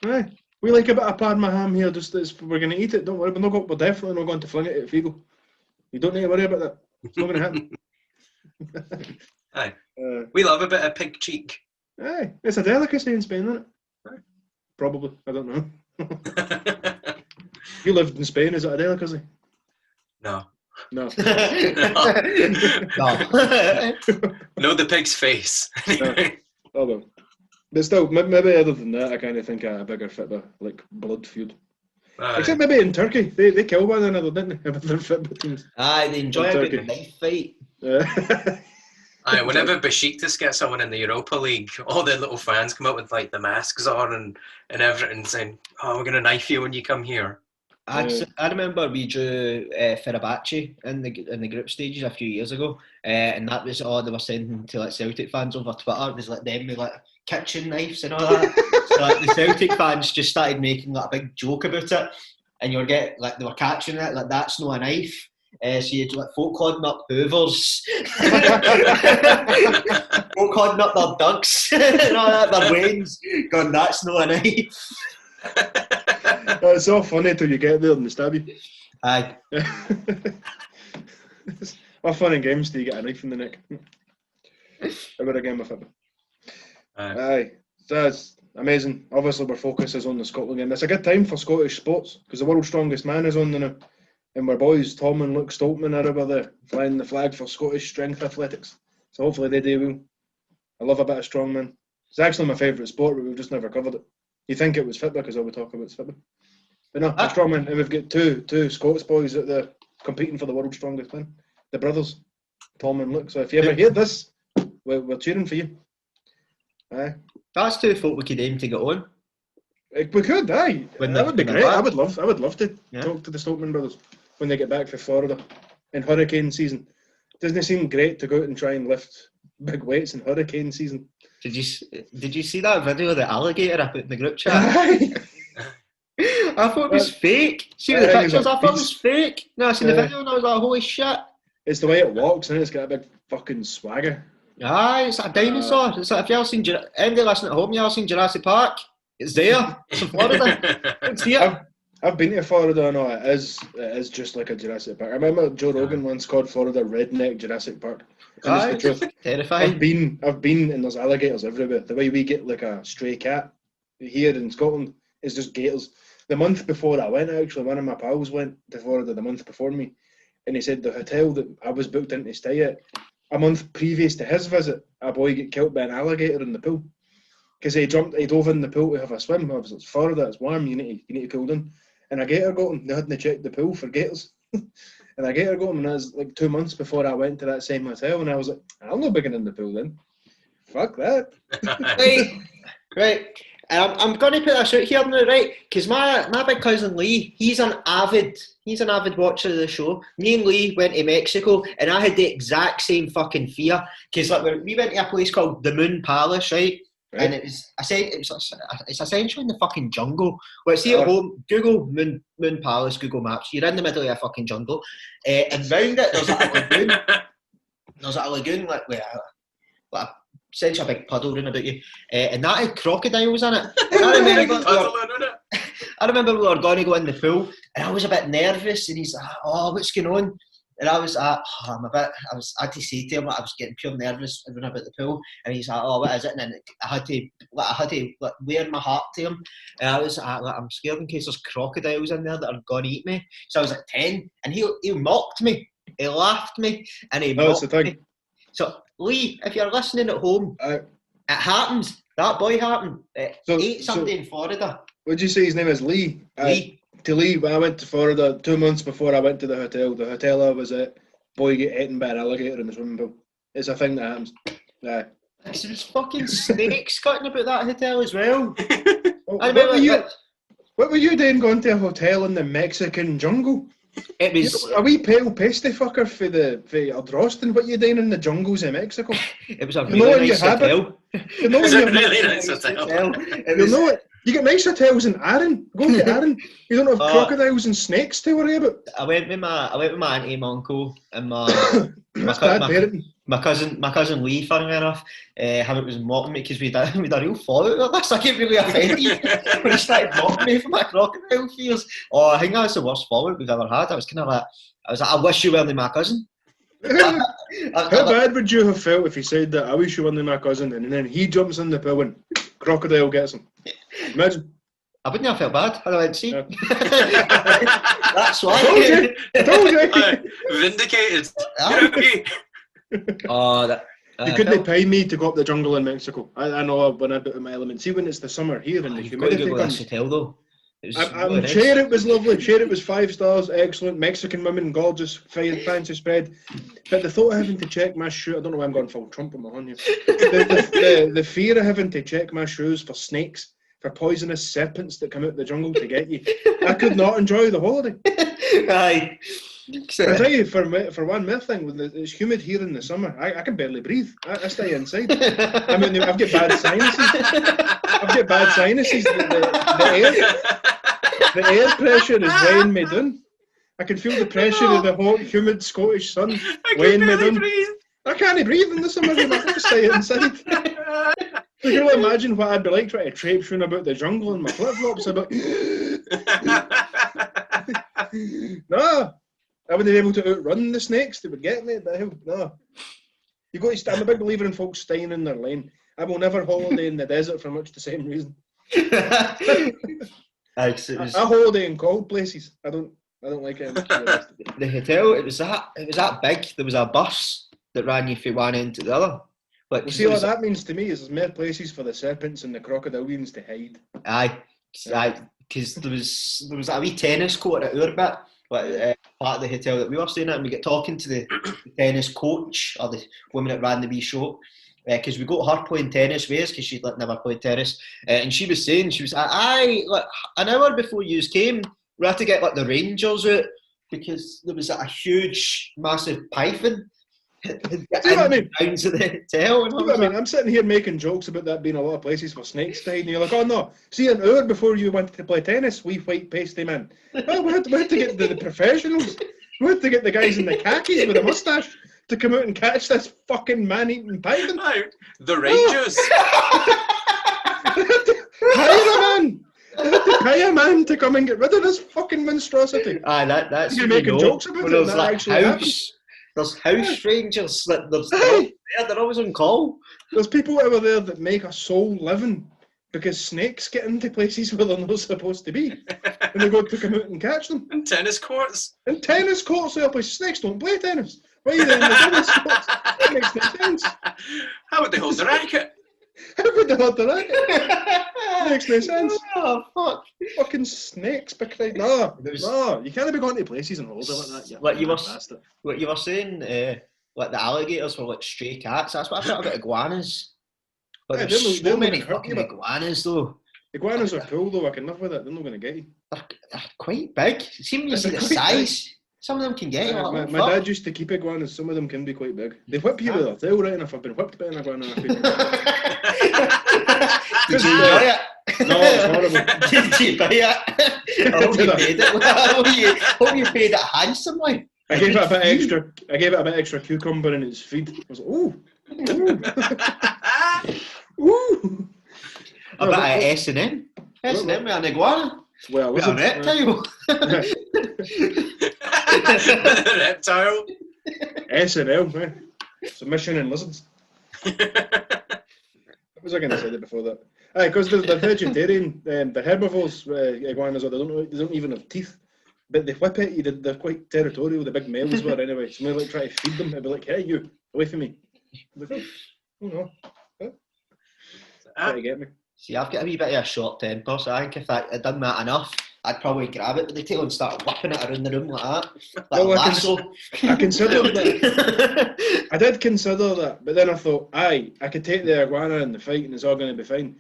Aye. We like a bit of Parma ham here. Just we're going to eat it. Don't worry. We're definitely not going to fling it at Figo. You don't need to worry about that. It's not going to happen. Aye. We love a bit of pig cheek. Aye. It's a delicacy in Spain, isn't it? Aye. Probably. I don't know. You lived in Spain. Is it a delicacy? No. No. No. No, the pig's face. No. Oh well. But still, maybe other than that, I kind of think a bigger football, like blood feud. Aye. Except maybe in Turkey, they kill one another, didn't they? Their football teams. Aye, they enjoy a good knife fight. Aye, whenever Besiktas gets someone in the Europa League, all the little fans come up with like the masks on and everything, saying, "Oh, we're gonna knife you when you come here." I remember we drew Fenerbahce in the group stages a few years ago, and that was all they were sending to like Celtic fans over Twitter. It was like them with like kitchen knives and all that. So like the Celtic fans just started making like a big joke about it, and you were getting like they were catching it like that's not a knife. So you'd like folk holding up hoovers, folk holding up their ducks and all that, their wains, going that's not a knife. It's so funny till you get there and they stab you. Aye. What fun and games do you get a knife in the neck? About a game of football. Aye. That's amazing. Obviously, our focus is on the Scotland game. It's a good time for Scottish sports because the world's strongest man is on the now. And our boys, Tom and Luke Stoltman, are over there flying the flag for Scottish strength athletics. So hopefully they do well. I love a bit of strongman. It's actually my favourite sport, but we've just never covered it. You think it was football because all we talk about is football. But no, strongman. And we've got two Scots boys that they're competing for the world's strongest man. The brothers, Tom and Luke. So if you ever hear this, we're cheering for you. Aye. That's two folk we could aim to get on. We could, aye. That would be great. I would love to talk to the Stoltman brothers when they get back from Florida in hurricane season. Doesn't it seem great to go out and try and lift big weights in hurricane season? Did you see that video of the alligator I put in the group chat? Aye. I thought it was fake. See the pictures? I thought it was fake. No, I seen the video and I was like, holy shit. It's the way it walks, and it's got a big fucking swagger. Aye, it's like a dinosaur. It's like if you ever seen anybody listening at home, you ever seen Jurassic Park? It's there. It's in Florida. It's here. I've been to Florida. I know it is just like a Jurassic Park. I remember Joe Rogan once called Florida redneck Jurassic Park. Aye, it's the truth. Terrifying. I've been, and there's alligators everywhere. The way we get like a stray cat here in Scotland is just gators. The month before I went, actually, one of my pals went to Florida the month before me, and he said the hotel that I was booked in to stay at, a month previous to his visit, a boy got killed by an alligator in the pool. Because he dove in the pool to have a swim. Obviously, it's Florida, it's warm, you need to cool down. And a gator got him. They hadn't checked the pool for gators. And a gator got him, and that was like 2 months before I went to that same hotel, and I was like, I'm not bigging in the pool then. Fuck that. Right. I'm going to put this out here now, right? Because my big cousin Lee, he's an avid watcher of the show. Me and Lee went to Mexico, and I had the exact same fucking fear. Because like we went to a place called the Moon Palace, right? And it's essentially in the fucking jungle. Well, see at home, Google Moon Palace, Google Maps. You're in the middle of a fucking jungle, and round it there's like a lagoon. There's like a lagoon like essentially a big puddle round about you, and that had crocodiles in it. And I remember we were going to go in the pool, and I was a bit nervous. And he's like, "Oh, what's going on?" And I was I had to say to him, I was getting pure nervous running about the pool, and he's like, oh, what is it? And then I had to like, wear my heart to him, and I was like, I'm scared in case there's crocodiles in there that are going to eat me. So I was like 10, and he mocked me, he laughed me, and he mocked me. So Lee, if you're listening at home, it happens. That boy happened. Ate somebody in Florida. What did you say his name is? Lee? Lee. To Lee, when I went to Florida 2 months before I went to the hotel I was at, boy get eaten by an alligator in the swimming pool. It's a thing that happens. Yeah. There's fucking snakes cutting about that hotel as well. What were you doing going to a hotel in the Mexican jungle? It was a wee pale pasty fucker for Ardroston. What are you doing in the jungles of Mexico? It was a really nice hotel. You know it's a really nice hotel. You know it. You get nice hotels in Arran. Go to Arran. You don't have crocodiles and snakes to worry about. I went with my auntie, my uncle, and my cousin Lee. Funny enough, Hamlet was mocking me because we'd a real fallout with this. I get really offended when he started mocking me for my crocodile fears. Oh, I think that's the worst fallout we've ever had. I was like, I wish you weren't my cousin. How bad would you have felt if he said that? I wish you weren't my cousin, and then he jumps in the pool and crocodile gets him. Imagine. I wouldn't have felt bad. I went, see. Yeah. That's why. I told you. Vindicated. You couldn't pay me to go up the jungle in Mexico. I know I've been a bit of my element. See, when it's the summer here and the humidity comes. Hotel, though. I'm sure it was lovely. Sure it was 5 stars, excellent. Mexican women, gorgeous, fancy spread. But the thought of having to check my shoe, I don't know why I'm going full Trump on my horn here. The fear of having to check my shoes for snakes, for poisonous serpents that come out of the jungle to get you. I could not enjoy the holiday. Aye. I tell you, for one more thing, when it's humid here in the summer, I can barely breathe. I stay inside. I mean, I've got bad sinuses. The air pressure is weighing me down. I can feel the pressure of the hot, humid Scottish sun weighing me down. I can't breathe in the summer. I have to stay inside. So you can imagine what I'd be like trying to traipse round about the jungle in my flip-flops. No. I wouldn't be able to outrun the snakes. They would get me. No. You got to stay. I'm a big believer in folks staying in their lane. I will never holiday in the desert for much the same reason. I holiday in cold places. I don't like it. The hotel, it was that big. There was a bus that ran you from one end to the other. Like, see what that means to me is there's more places for the serpents and the crocodilians to hide. Aye, because there was a wee tennis court at our bit. Part of the hotel that we were staying at, and we get talking to the tennis coach or the woman that ran the wee show, because we got her playing tennis with us because she'd never played tennis, and she was saying, like an hour before you came, we had to get the rangers out because there was a huge, massive python. Do you know what I mean? Rounds at the hotel. Do you know what I mean? I'm sitting here making jokes about that being a lot of places for snakes to hide, and you're like, oh no, see, an hour before you wanted to play tennis, wee white pasty man. Well, we had to get the professionals. We had to get the guys in the khakis with a moustache to come out and catch this fucking man-eating python. The Rangers. Hire a man. They had to pay a man to come and get rid of this fucking monstrosity. That's you're making jokes about it. That actually happens. There's house rangers. They're always on call. There's people over there that make a sole living because snakes get into places where they're not supposed to be, and they go to come out and catch them. And tennis courts. And tennis courts, there are places. Snakes don't play tennis. Why are you there in the tennis courts? That makes no sense. How would they hold the racket? How would they hold the racket? Makes no sense. Oh, fuck. Fucking snakes. No, you can't be going to places and hold it like that. What you were saying, like the alligators were like stray cats. That's what I felt about iguanas. But there's so many fucking iguanas, though. Iguanas are cool, though. I can live with it. They're not going to get you. They're quite big. See when you see the size. Big. Some of them can get you. My dad used to keep iguanas. Some of them can be quite big. They whip you with their tail, right enough. I've been whipped by an iguana. Did you enjoy it? No, it's horrible. Did you buy it? I hope you paid it. Hope you paid it handsomely. I gave it a bit extra cucumber in its feed. I was like, ooh. A bit of S&M. S&M with an iguana. Well, with a reptile. Reptile. SNL, man. Submission and lizards. What was I going to say that before that? Aye, because they're vegetarian. The herbivores, iguanas, they don't even have teeth. But they whip at you. They're quite territorial. The big males were anyway. It's more like trying to feed them. They'd be like, "Hey, you, away from me." Like, oh no. Try to get me. See, I've got a wee bit of a short temper, so I think if I'd done that enough, I'd probably grab it with the tail and start whipping it around the room like that. Like lasso. I considered that. I did consider that, but then I thought, I could take the iguana in the fight and it's all going to be fine.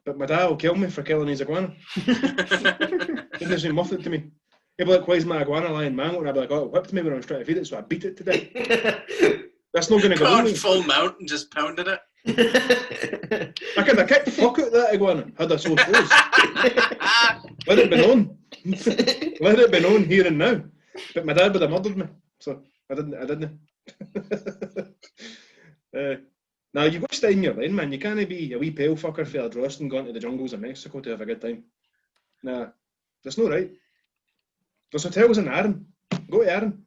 But my dad will kill me for killing his iguana. He doesn't muff it to me. He'd be like, "Why's my iguana lying mangled?" And I'd be like, "Oh, it whipped me when I was trying to feed it, so I beat it to death." That's not going to go on full mount and just pounded it. I could have kicked the fuck out of that iguana had I so chose. Let it be known. Let it be known here and now. But my dad would have murdered me, so I didn't. Now you've got to stay in your lane, man. You can't be a wee pale fucker for a drost and going to the jungles of Mexico to have a good time. Nah, that's not right. There's hotels in Arran. Go to Arran.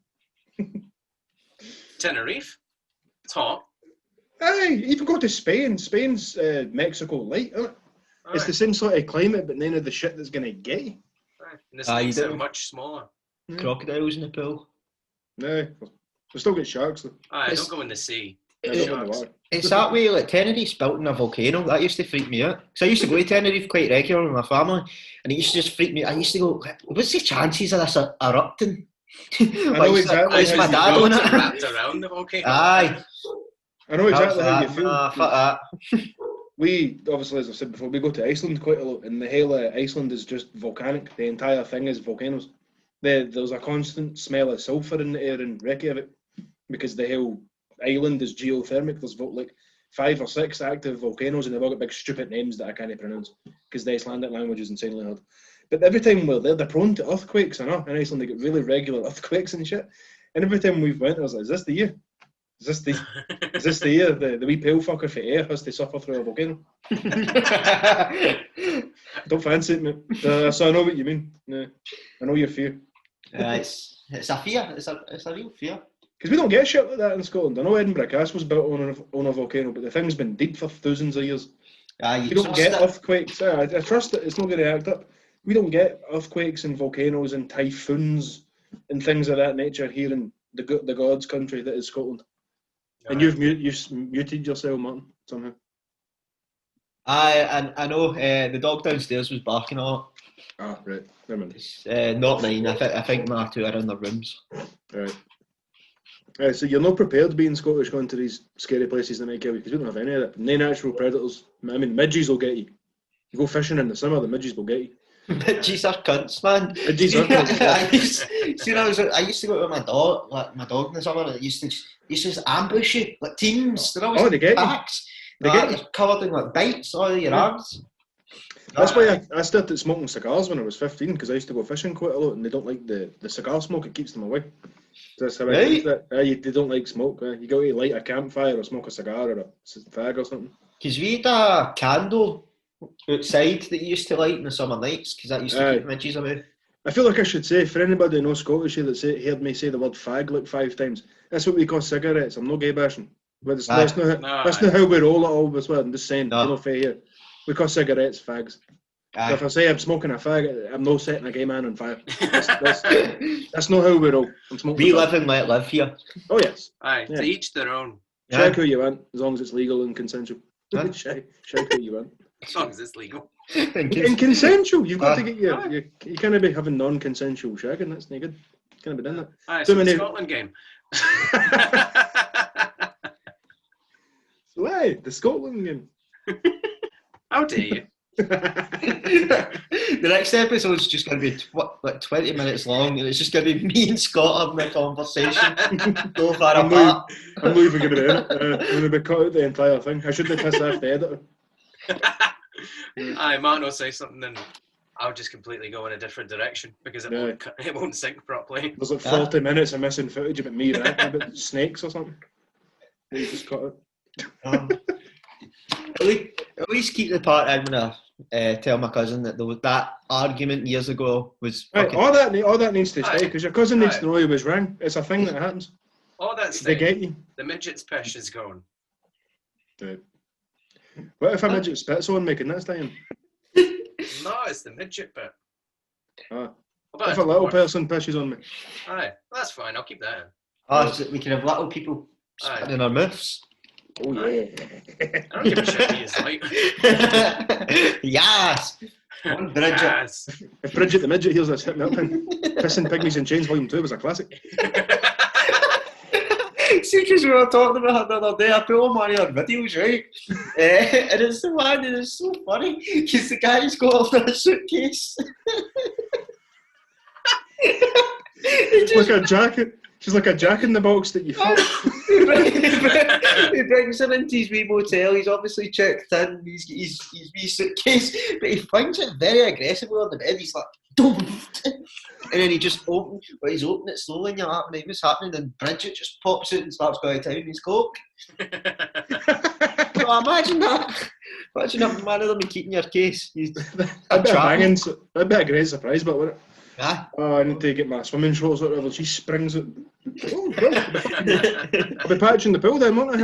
Tenerife. Top. Aye, even go to Spain. Spain's Mexico light, isn't it? Aye. It's the same sort of climate, but none of the shit that's going to get you. Aye. And the snakes are much smaller. Crocodiles in the pool. No, we still get sharks though. Aye, don't go in the sea. It's that way, like Tenerife's built in a volcano. That used to freak me out. Because I used to go to Tenerife quite regularly with my family, and it used to just freak me. I used to go, "What's the chances of this erupting?" I know exactly. It's my dad on it. Wrapped around the volcano. Aye. I know exactly how you feel. Fuck that. We, obviously, as I said before, we go to Iceland quite a lot, and the whole of Iceland is just volcanic. The entire thing is volcanoes. There's a constant smell of sulphur in the air in Reykjavik, because the whole island is geothermic. There's like 5 or 6 active volcanoes, and they've all got big stupid names that I can't pronounce, because the Icelandic language is insanely hard. But every time we're there, they're prone to earthquakes. I know, in Iceland they get really regular earthquakes and shit. And every time we've went, I was like, "Is this the year? Is this the year the wee pale fucker for air has to suffer through a volcano?" Don't fancy it, mate. So I know what you mean. I know your fear. It's a fear. It's a real fear. Because we don't get shit like that in Scotland. I know Edinburgh Castle was built on a volcano, but the thing's been deep for thousands of years. You don't get earthquakes. I trust that it's not going to act up. We don't get earthquakes and volcanoes and typhoons and things of that nature here in the God's country that is Scotland. And you've muted yourself, Martin, somehow. I know. The dog downstairs was barking a lot. Ah, right. Never mind. It's not mine. I think my 2 are in their rooms. Right. So you're not prepared being Scottish going to these scary places that might kill you, because we don't have any of that. No natural predators. I mean, midges will get you. You go fishing in the summer, the midges will get you. Midges are cunts, man. Midges are cunts. I used to go with my dog in the summer, and it used to just ambush you, like teams. They're always they get packs. They get you. Covered in like bites all your arms. That's why I started smoking cigars when I was 15, because I used to go fishing quite a lot, and they don't like the cigar smoke. It keeps them away. That's how I think that. They don't like smoke. You got to light a campfire or smoke a cigar or a fag or something. Because we had a candle outside that you used to light in the summer nights, because that used to keep midges away. I feel like I should say, for anybody who knows Scottish here that heard me say the word fag like 5 times, that's what we call cigarettes. I'm not gay bashing. But that's not how we roll it all as well. I'm just saying, you know, fair here. We call cigarettes fags. So if I say I'm smoking a fag, I'm not setting a gay man on fire. That's not how we roll. We live and let live here. Oh, yes. Aye, to each their own. Shag who you want, as long as it's legal and consensual. Shag who you want. As long as it's legal. And consensual. You've got to get you can't be having non-consensual shagging. That's not good. You can't be doing that. Aye, it's a Scotland game. So, aye, the Scotland game. How dare you? The next episode's just going to be like 20 minutes long, and it's just going to be me and Scott having a conversation. Go far apart. I'm not even going to be in it. I'm going to be cut out the entire thing. I shouldn't have pissed off the editor. Aye, Martin will say something and I'll just completely go in a different direction because it won't sync properly. There's like 40 minutes of missing footage about me ranting about snakes or something. You just cut it. At least keep the part I'm gonna tell my cousin that that argument years ago was. Right, all that needs to stay because your cousin needs to know he was wrong. It's a thing that happens. All that's they get you. The midget's pish is gone. Dude. What if a midget spits on me? Can that stay in? No, it's the midget bit. If a little person pishes on me. Aye, that's fine. I'll keep that in. Oh, so we can have little people spitting in our mouths. Oh yeah. I don't give a shit what he's like. Yes. Bridget. Yes. If Bridget the midget hears this, hit me up. Pissing Pygmies in Chains Volume 2 was a classic. See, because we were talking about it the other day, I put on one of your videos, right? And it's the one, and it's so funny because the guy's got off in a suitcase. Like a jacket. She's like a jack in the box that you fit. He brings him into his wee motel. He's obviously checked in. He's got his wee suitcase, but he finds it very aggressively on the bed. He's like, "Don't!" And then he just opens. But he's opening it slowly, and you're like, "What's happening?" And Bridget just pops out and starts going to town in his coke. So imagine that. Imagine having one of them and keeping your case. That'd be a great surprise, but wouldn't it? Yeah. Oh, I need to get my swimming shorts or whatever. She springs it. Oh, well. I'll be patching the pool then, won't I?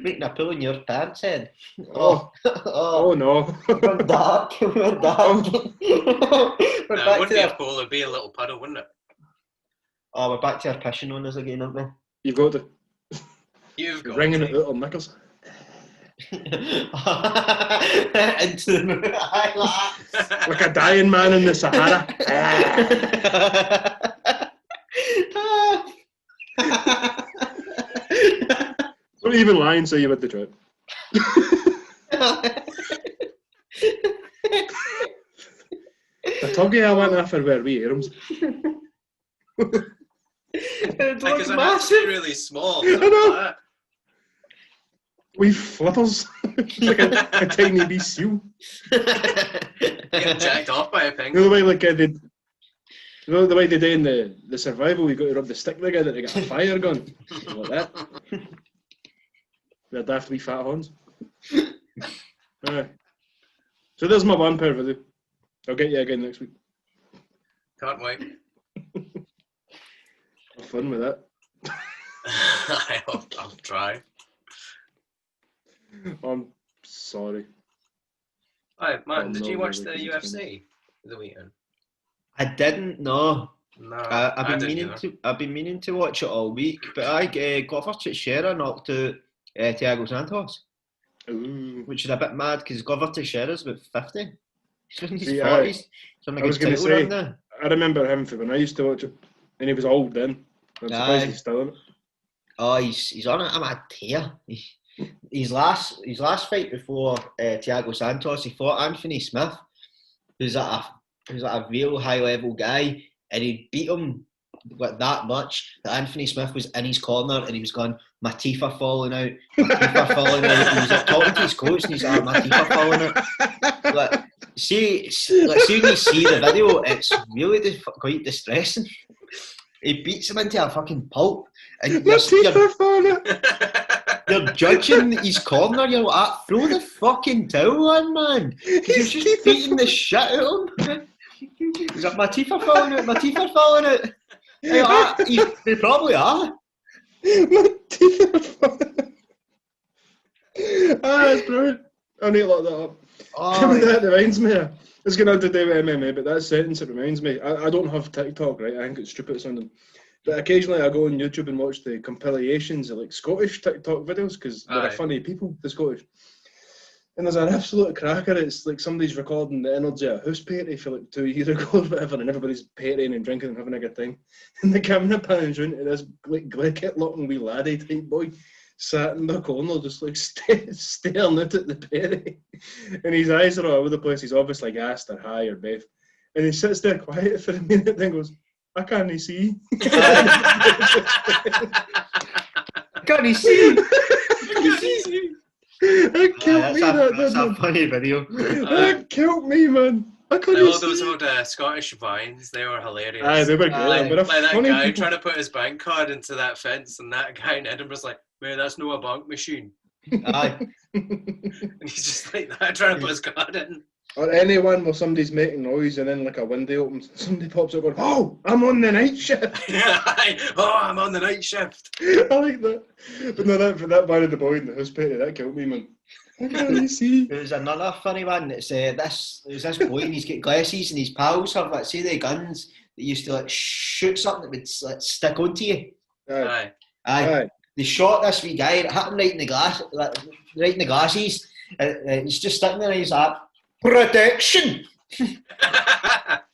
Making a pool in your pants head. Oh no. We're dark. We're dark. It wouldn't be a pool, it'd be a little puddle, wouldn't it? Oh, we're back to our pissing on us again, aren't we? You've got to. You've got ringing it out on knickers. Into the like a dying man in the Sahara. Don't even lie and say you had the trip. The tuggy I went after were wee arms. It looks massive. Really small. I know. Wee flippers. Like a tiny wee seal. Getting jacked off by a penguin. You know the way the way they do in the survival, you got to rub the stick together to get a fire gun. Like that. They're daft wee fat horns. So there's my one pair video. I'll get you again next week. Can't wait. Have fun with that. I'll try. I'm sorry. Alright, Martin, did you watch the UFC the weekend? I didn't know. No, I've been meaning to watch it all week, but I Glover Teixeira knocked out Thiago Santos. Ooh. Which is a bit mad because Glover Teixeira's about 50. He's in his 40s. I was going to say, I remember him from when I used to watch it, and he was old then. I'm surprised he's still in it. Oh, he's on it. I'm a tear. His last fight before Thiago Santos, he fought Anthony Smith, who's at a real high level guy, and he beat him like that much that Anthony Smith was in his corner and he was going, "My teeth are falling out, my teeth are falling out." He was like, talking to his coach and he's like, "My teeth are falling out." Like, see when you see the video, it's really quite distressing. He beats him into a fucking pulp, and you're judging his corner. You're like, throw the fucking towel on, man. You're just beating the shit out of him. He's like, "My teeth are falling out. My teeth are falling out." They probably are. My teeth are falling out. That's brilliant. I need to look that up. That reminds me. It's going to have to do with MMA, but that sentence, it reminds me. I don't have TikTok, right? I think it's stupid sounding. But occasionally I go on YouTube and watch the compilations of like Scottish TikTok videos because they're funny people, the Scottish. And there's an absolute cracker. It's like somebody's recording the energy of a house party for like 2 years ago or whatever, and everybody's partying and drinking and having a good time. And the camera pans round to this like glicket looking wee laddie type boy sat in the corner just like staring out at the party. And his eyes are all over the place. He's obviously gassed or high or both. And he sits there quiet for a minute and goes, "I can't see." Can't he see? That killed me. That's a funny video. That killed me, man. I couldn't all those old Scottish vines, they were hilarious. Aye, they were great. Like that guy trying to put his bank card into that fence, and that guy in Edinburgh's like, mate, that's no a bank machine. Aye. And he's just like that, trying to put his card in. Or anyone where somebody's making noise and then like a window opens, somebody pops up going, "Oh, I'm on the night shift." Oh, I'm on the night shift. I like that. But no, that man in the boy in the house party, that killed me, man. I can't see. There was another funny one. It's this boy and he's got glasses and his pals have like say the guns that used to like shoot something that would like stick onto you. Aye. They shot this wee guy. It hit him right in the glass, like, right in the glasses. He's just sitting there and he's like, "Protection."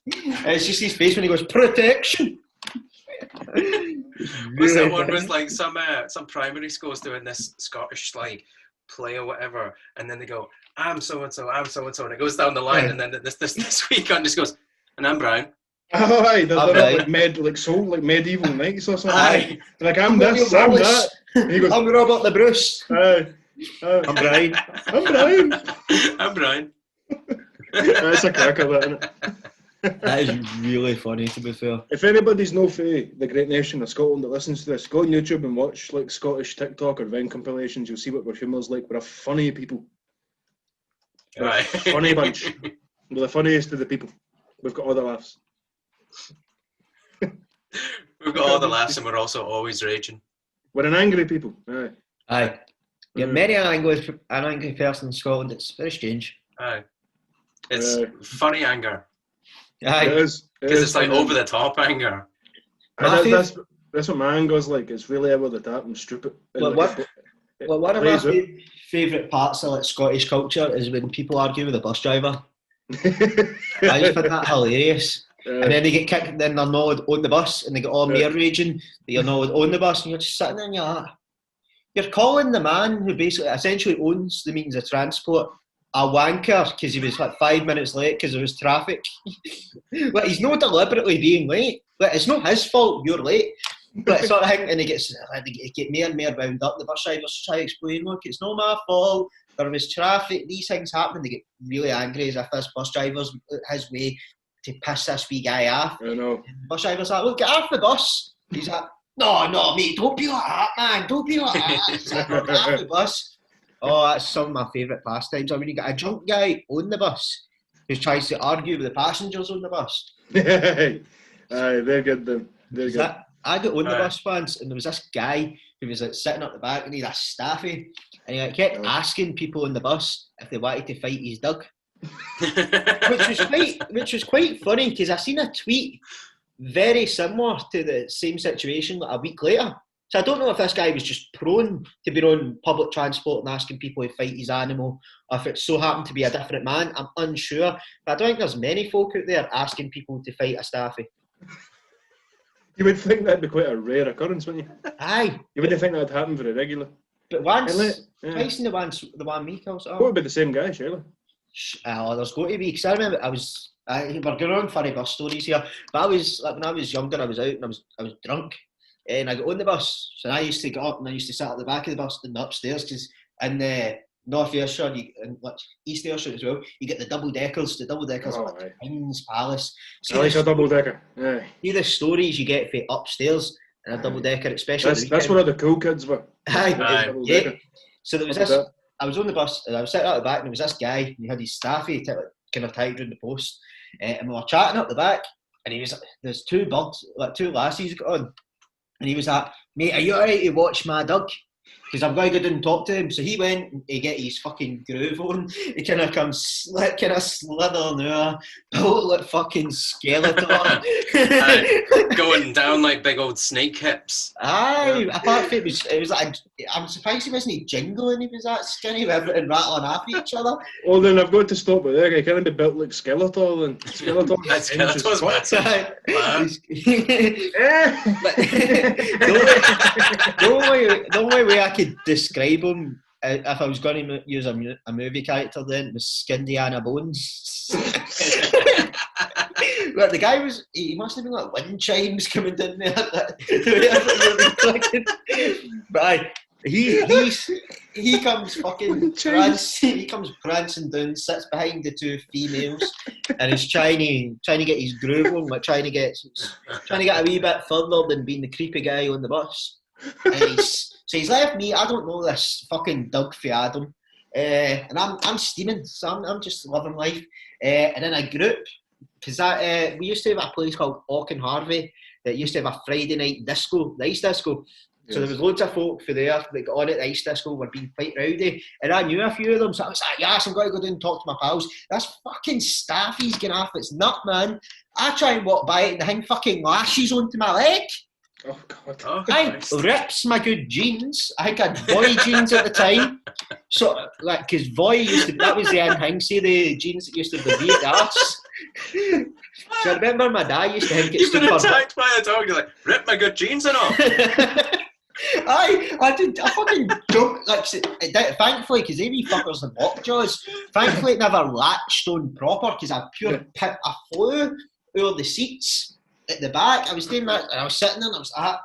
It's just his face when he goes, "Protection." Was that one was like some primary schools doing this Scottish like play or whatever, and then they go, "I'm so and so, I'm so and so," and it goes down the line, and then this weekend just goes, "And I'm Brian." Oh, aye, they're like medieval knights or something. Aye. Like, I'm this, I'm that. And he goes, "I'm Robert the Bruce." Aye. I'm Brian. I'm Brian. I'm Brian. That's a cracker, that, isn't it? That is really funny, to be fair. If anybody's no fae, the great nation of Scotland that listens to this, go on YouTube and watch like Scottish TikTok or Vine compilations. You'll see what our humour's like. We're a funny people. We're a funny bunch. We're the funniest of the people. We've got all the laughs. We've got all the laughs and we're also always raging. We're an angry people. Aye. You're many an angry person in Scotland. It's very strange. Aye. It's funny anger. Aye. It is. Because it's like over the top anger. That's what my anger's like. It's really over the top and stupid. Well, one of my favourite parts of like Scottish culture is when people argue with a bus driver. I just find that hilarious. And then they get kicked, and then they're not on the bus, and they get all mere raging that you're not on the bus, and you're just sitting there and you're like, you're calling the man who basically essentially owns the means of transport a wanker because he was like 5 minutes late because there was traffic. Like, he's not deliberately being late. Like, it's not his fault you're late. But sort of thing, and they get more and more wound up. The bus drivers try to explain, look, it's not my fault. There was traffic. These things happen. They get really angry as if this bus driver's his way to piss this wee guy off. I know. And the bus driver's like, look, get off the bus. He's like, no, mate, don't be like that, man. Don't be like that. He's like, get off the bus. Oh, that's some of my favourite pastimes. I mean, you got a drunk guy on the bus who tries to argue with the passengers on the bus. Aye, they're good then. They're good. I got on the bus once, and there was this guy who was like sitting up the back, and he had a staffy, and he kept asking people on the bus if they wanted to fight his dog, which was quite funny because I seen a tweet very similar to the same situation like a week later. So I don't know if this guy was just prone to be on public transport and asking people to fight his animal, or if it so happened to be a different man. I'm unsure, but I don't think there's many folk out there asking people to fight a staffy. You would think that'd be quite a rare occurrence, wouldn't you? Aye. You wouldn't think that'd happen very regular. But twice in the one week I was. What would be the same guy, surely? There's got to be, because I remember we're going on funny bus stories here, but I was, like, when I was younger, I was out and I was drunk, and I got on the bus, so I used to get up and I used to sit at the back of the bus and the upstairs, because in the North Ayrshire and East Ayrshire as well, you get the double deckers. The double deckers are like King's Palace. I like a double decker. See the stories you get for upstairs in a double decker, especially. That's where all the cool kids were. Yeah. So there was this. I was on the bus and I was sitting at the back, and there was this guy, and he had his staffy kind of tied around the post, and we were chatting up the back, and there's two lassies got on, and he was like, "Mate, are you alright to watch my dog? Because I'm going to go down and talk to him." So he went to get his fucking groove on. He kind of slither now, built like fucking Skeletor. Going down like big old snake hips. Aye, apart from it was like, I'm surprised he wasn't jingling. He was that skinny with everything rattling off each other. Well, then I've got to stop with there. He can't be built like Skeletor then. Skeletor's massive. The only way I could describe him, if I was going to use a movie character then, was Skindiana Bones. Like, the guy he must have been like wind chimes coming down there. But aye, he comes fucking prancing down, sits behind the two females, and is trying to get his groove on, like trying to get a wee bit further than being the creepy guy on the bus. And So he's left me. I don't know this fucking Doug for Adam, and I'm steaming. So I'm just living life. And in a group, because we used to have a place called Auchenharvey that used to have a Friday night disco, the ice disco. So there was loads of folk for there that got on at the ice disco, were being quite rowdy, and I knew a few of them, so I was like, yes, I'm going to go down and talk to my pals. This fucking staffy's going off its nut, man. I try and walk by it and the thing fucking lashes onto my leg. Oh, God. Oh, I rips my good jeans. I think I had Voy jeans at the time. So, like, because Voy used to, that was the end thing, see the jeans that used to be the arse. So I remember my dad used to think it's You've been attacked by a dog, you're like, rip my good jeans and all. I fucking jumped, like, thankfully, because they wee fuckers and lockjaws, thankfully it never latched on proper, because I flew over the seats at the back. I was doing that, and I was sitting there, and I was like,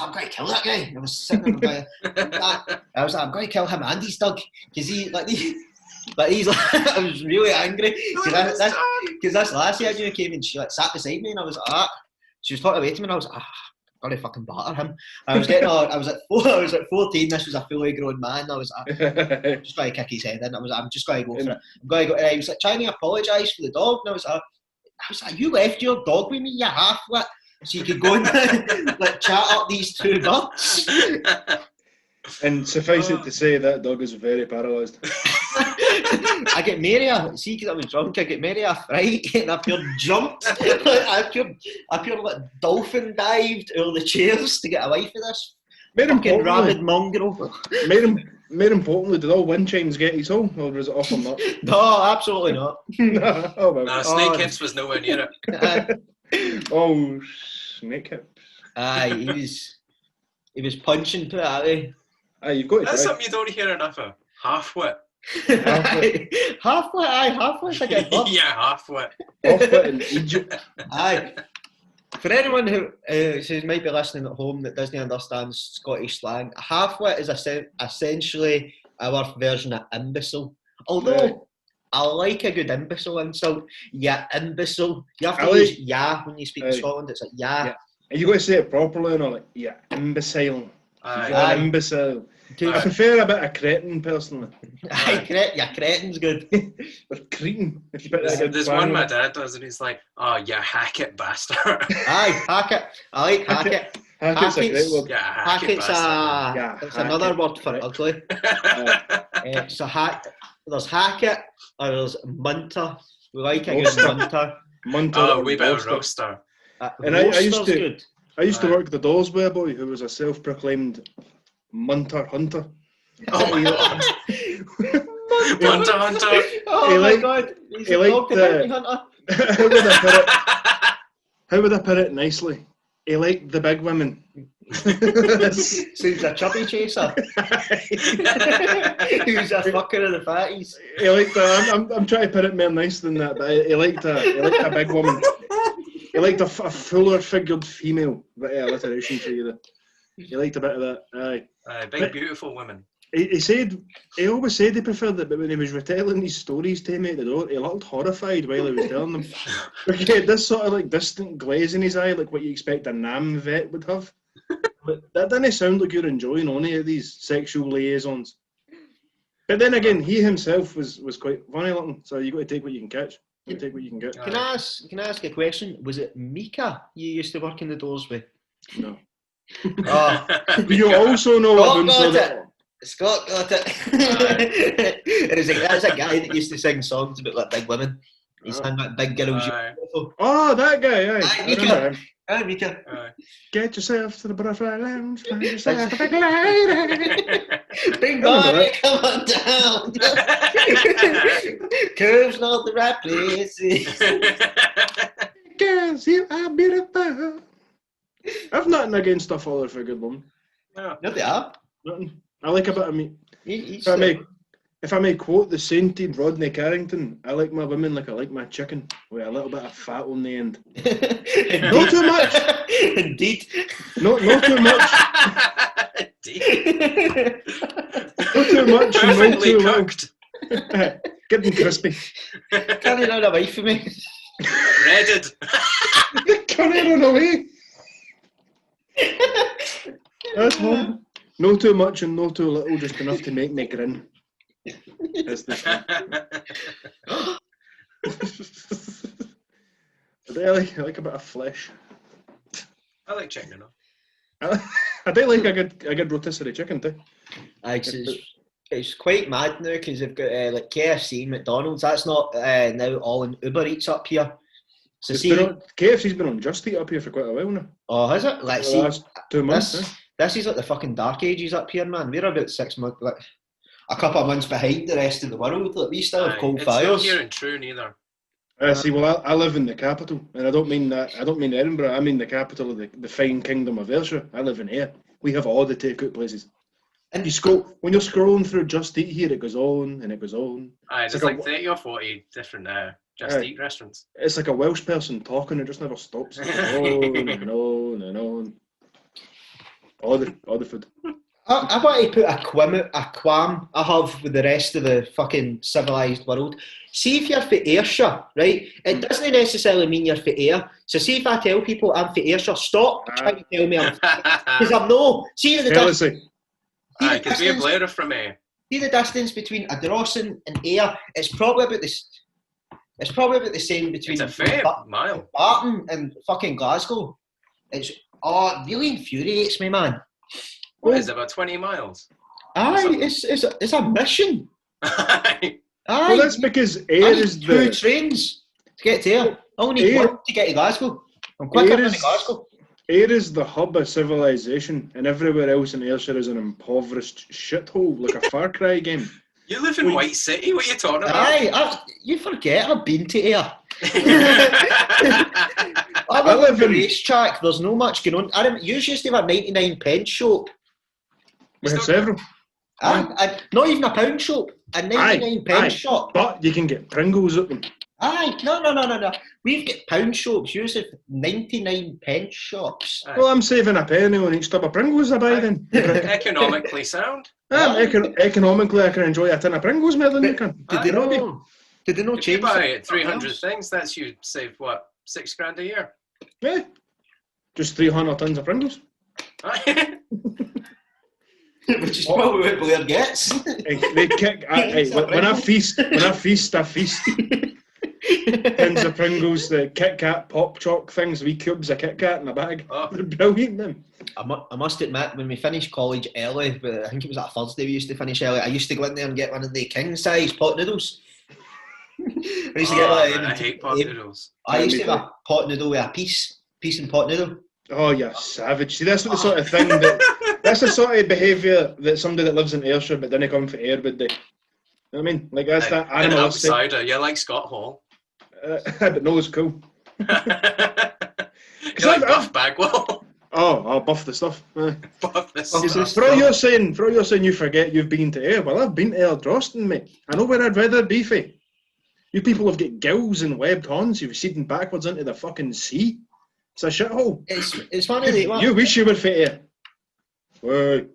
I'm going to kill that guy. I was sitting there, I was like, I'm going to kill him and his dog, because he's like, I was really angry, because this lassie I knew came and she like sat beside me, and I was like, she was talking away to me, and I was like, gotta fucking batter him. I was at 14. This was a fully grown man. I was just going to kick his head in. I'm just going to go for it. I'm going to go. And I was like trying to apologise for the dog, and I was like, you left your dog with me, you half-wit, so you could go and like chat up these two birds. And suffice it to say, that dog is very paralysed. I get Maria, see, because I was drunk, I get Maria a fright, and I pure jumped. I pure like dolphin dived over the chairs to get away from this fucking rabid mongrel. More importantly, did all wind chimes get his home, or was it off or not? No, absolutely not. No, Snake Hips was nowhere near it. Oh, Snake Hips. He was punching, put it that way. You've got to That's try. something you don't hear enough of. Half-wit. Half-wit's a good one. Yeah, half-wit. Half-wit in Egypt. Aye. For anyone who might be listening at home that doesn't understand Scottish slang, half-wit is essentially our version of imbecile. Although, I like a good imbecile insult. Yeah, imbecile. You have to use yeah when you speak in Scotland. It's like yeah. And you got to say it properly, and like yeah, imbecile. Aye. Imbecile. I prefer a bit of cretin personally. Cretin's good. Or cretin. There's one my dad does, and he's like, "Oh, you hack it bastard." Aye, hack it. I like hack it. Hacket's a great word. Yeah, hack it's it's another word for ugly. So there's hack it, or there's munter. We like a good munter. Oh, we better roaster. And I used to work the doors with a boy who was a self-proclaimed munter hunter. Oh my god. Munter hunter. Oh my god. He's a dog hunter. How would I put it nicely? He liked the big women. So he's a chubby chaser. He's a fucker of the fatties. He liked I'm trying to put it more nice than that, but he liked a big woman. He liked a fuller figured female. But yeah, alliteration for you there. He liked a bit of that. Aye. Big beautiful women. He always said he preferred it, but when he was retelling these stories to me at the door, he looked horrified while he was telling them. He had this sort of like distant glaze in his eye, like what you expect a NAM vet would have. But that didn't sound like you're enjoying any of these sexual liaisons. But then again, he himself was quite funny looking, so you got to take what you can catch. You take what you can get. Can I ask a question? Was it Mika you used to work in the doors with? No. Oh. You also know Scott got it. There's a guy that used to sing songs about like big women. He sang like Big Girls. Oh, that guy, aye. Mika. Aye, Mika. Get yourself to the butterfly lounge, find yourself a big lady. Big body, come on down. Curves not the right places. Girls, you are beautiful. I've nothing against a faller for a good woman. No, they are. Nothing. I like a bit of meat. If I may quote the sainted Rodney Carrington, I like my women like I like my chicken, with a little bit of fat on the end. Not too much. Indeed. Not too much. Indeed. Not too much. Perfectly cooked. Get them crispy. Can't you run away from me? Breaded. Can't you run away? That's one. No too much and no too little, just enough to make me grin. That's the I like a bit of flesh. I like chicken enough. I do like a good rotisserie chicken too. It's quite mad now because they've got like KFC and McDonald's. That's not now all in Uber Eats up here. So KFC's been on Just Eat up here for quite a while now. Oh, has it? Like, see, last 2 months. This is like the fucking dark ages up here, man. We're about 6 months, like a couple of months behind the rest of the world. Like, we still have cold fires. It's not here in Troon either. See, well, I live in the capital, and I don't mean that. I don't mean Edinburgh. I mean the capital of the fine kingdom of Ayrshire. I live in here. We have all the takeout places. And when you're scrolling through Just Eat here, it goes on and it goes on. There's like 30 or 40 different Just Eat restaurants. It's like a Welsh person talking; it just never stops. It goes on and on and on. All the food. I want to put a qualm I have with the rest of the fucking civilised world. See if you're for Ayrshire, right? It doesn't necessarily mean you're for Ayr. So see if I tell people I'm for Ayrshire, stop trying to tell me I'm because I'm no. See the distance. Because we're Blair from Ayr. See the distance between Ardrossan and Ayr. It's probably about this. It's probably about the same between. It's a fair mile. Barton and fucking Glasgow. It really infuriates me, man. What is it, about 20 miles? Aye, it's a mission. Aye. Well, that's because Ayr is two trains to get to Ayr. I only need one to get to Glasgow. I'm quicker than Glasgow. Ayr is the hub of civilization, and everywhere else in Ayrshire is an impoverished shithole, like a Far Cry game. You live in White City, what are you talking about? Aye, you forget I've been to Ayr. I live in a racetrack, there's no much going on. You used to have a 99p shop. We have several. Not even a pound shop, a 99p shop. But you can get Pringles at them. Aye, no. We've got pound shops, you have 99p shops. Well, I'm saving a penny on each tub of Pringles I buy then. Economically sound. Economically, I can enjoy a tin of Pringles more than you can. Did they not change? If you buy 300 things, that's you save what, $6,000 a year? Yeah, just 300 tons of Pringles. Which is probably what Blair gets. They kick. When I feast, I feast. Tins of Pringles, the Kit Kat pop chalk things, wee cubes of Kit Kat in a bag. Oh. They're brilliant, them. I must admit, when we finished college early, I think it was a Thursday we used to finish early, I used to go in there and get one of the king size pot noodles. I hate pot noodles. I used to have a pot noodle with a piece and pot noodle. Oh, you savage. See, that's what the sort of thing that's the sort of behaviour that somebody that lives in Ayrshire but didn't come from Ayr would do. You know what I mean? Like, that's that animalistic. An outsider, you like Scott Hall. But no, it's cool. You like Buff Bagwell. I'll buff the stuff. Buff the stuff. For all you're saying you forget you've been to Ayr. Well, I've been to Ardrossan, mate. I know where I'd rather be for. You people have got gills and webbed horns. You're receding backwards into the fucking sea. It's a shithole. It's one of the... You wish you were for Ayr. Wait.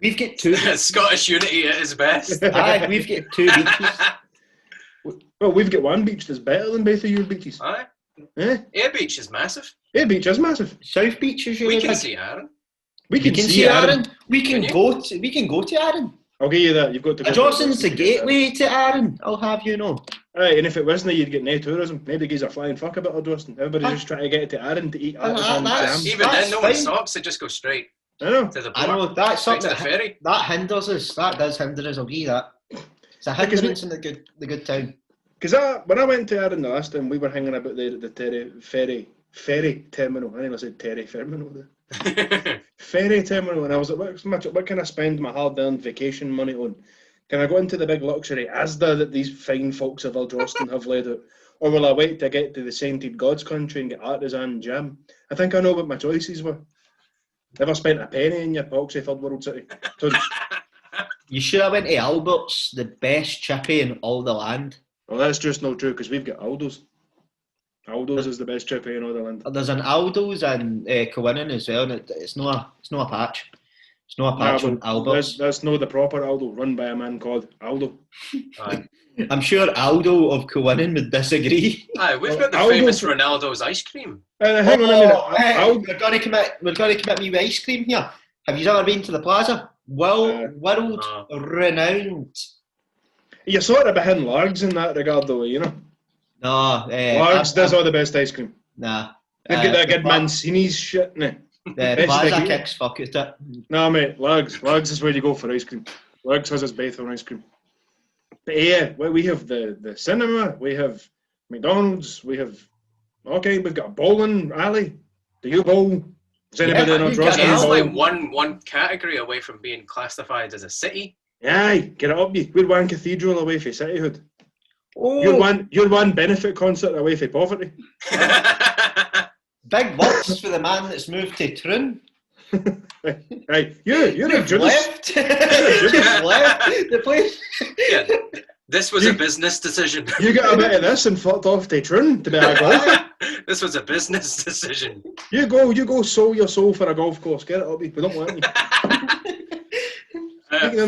We've got two... Scottish unity at its best. Aye, we've got two beaches. Well, we've got one beach that's better than both of your beaches. Aye. Ayr Beach is massive. Ayr Beach is massive. South Beach is really big. We can see Arran. We can see Arran. We can go to Arran. I'll give you that. You've got to go. Ardrossann's the gateway to Arran, I'll have you know. Aye, and if it wasn't, you'd get no tourism. Nobody gives a flying fuck about Ardrossan. Everybody's just trying to get to Arran to eat artisan jam. Even then, no one stops. They just go straight. I know. To the port. I know. That's something to the ferry. That hinders us. That does hinder us. I'll give you that. It's a hindrance in the good town. Because when I went to Arran the last time, we were hanging about there at the ferry terminal. I think I said Terry terminal there. Ferry terminal, and I was like, what can I spend my hard-earned vacation money on? Can I go into the big luxury Asda that these fine folks of Ardrossan have laid out? Or will I wait to get to the sainted God's country and get artisan jam? I think I know what my choices were. Never spent a penny in your poxy third world city. You should have went to Albert's, the best chippy in all the land. Well, that's just not true, because we've got Aldo's. Aldo's is the best chippy in all the land. There's an Aldo's and Coinnan as well, and it's not a patch. It's not a patch on Albert's. That's not the proper Aldo, run by a man called Aldo. Aye. I'm sure Aldo of Coinnan would disagree. Aye, we've got the famous Ronaldo's ice cream. Hang on a minute. We're going to commit me with ice cream here. Have you ever been to the Plaza? World renowned. You're sort of behind Largs in that regard, though, you know. No, Largs does all the best ice cream. Nah. They've got that good Mancini's shit, nah. Plaza kicks fuck it. No, mate, Largs is where you go for ice cream. Largs has his best on ice cream. But yeah, we have the cinema, we have McDonald's, we have we've got a bowling alley. Do you bowl? Does anybody know Dross? It's like one category away from being classified as a city. Aye, get it up you. We're one cathedral away from cityhood. Oh. You're one benefit concert away from poverty. Big words for the man that's moved to Troon. Right, you're a Judas. Left. Left the place. Yeah, this was a business decision. You got a bit of this and fucked off to Troon to be a golfer. This was a business decision. You go sell your soul for a golf course. Get it up, we don't want you.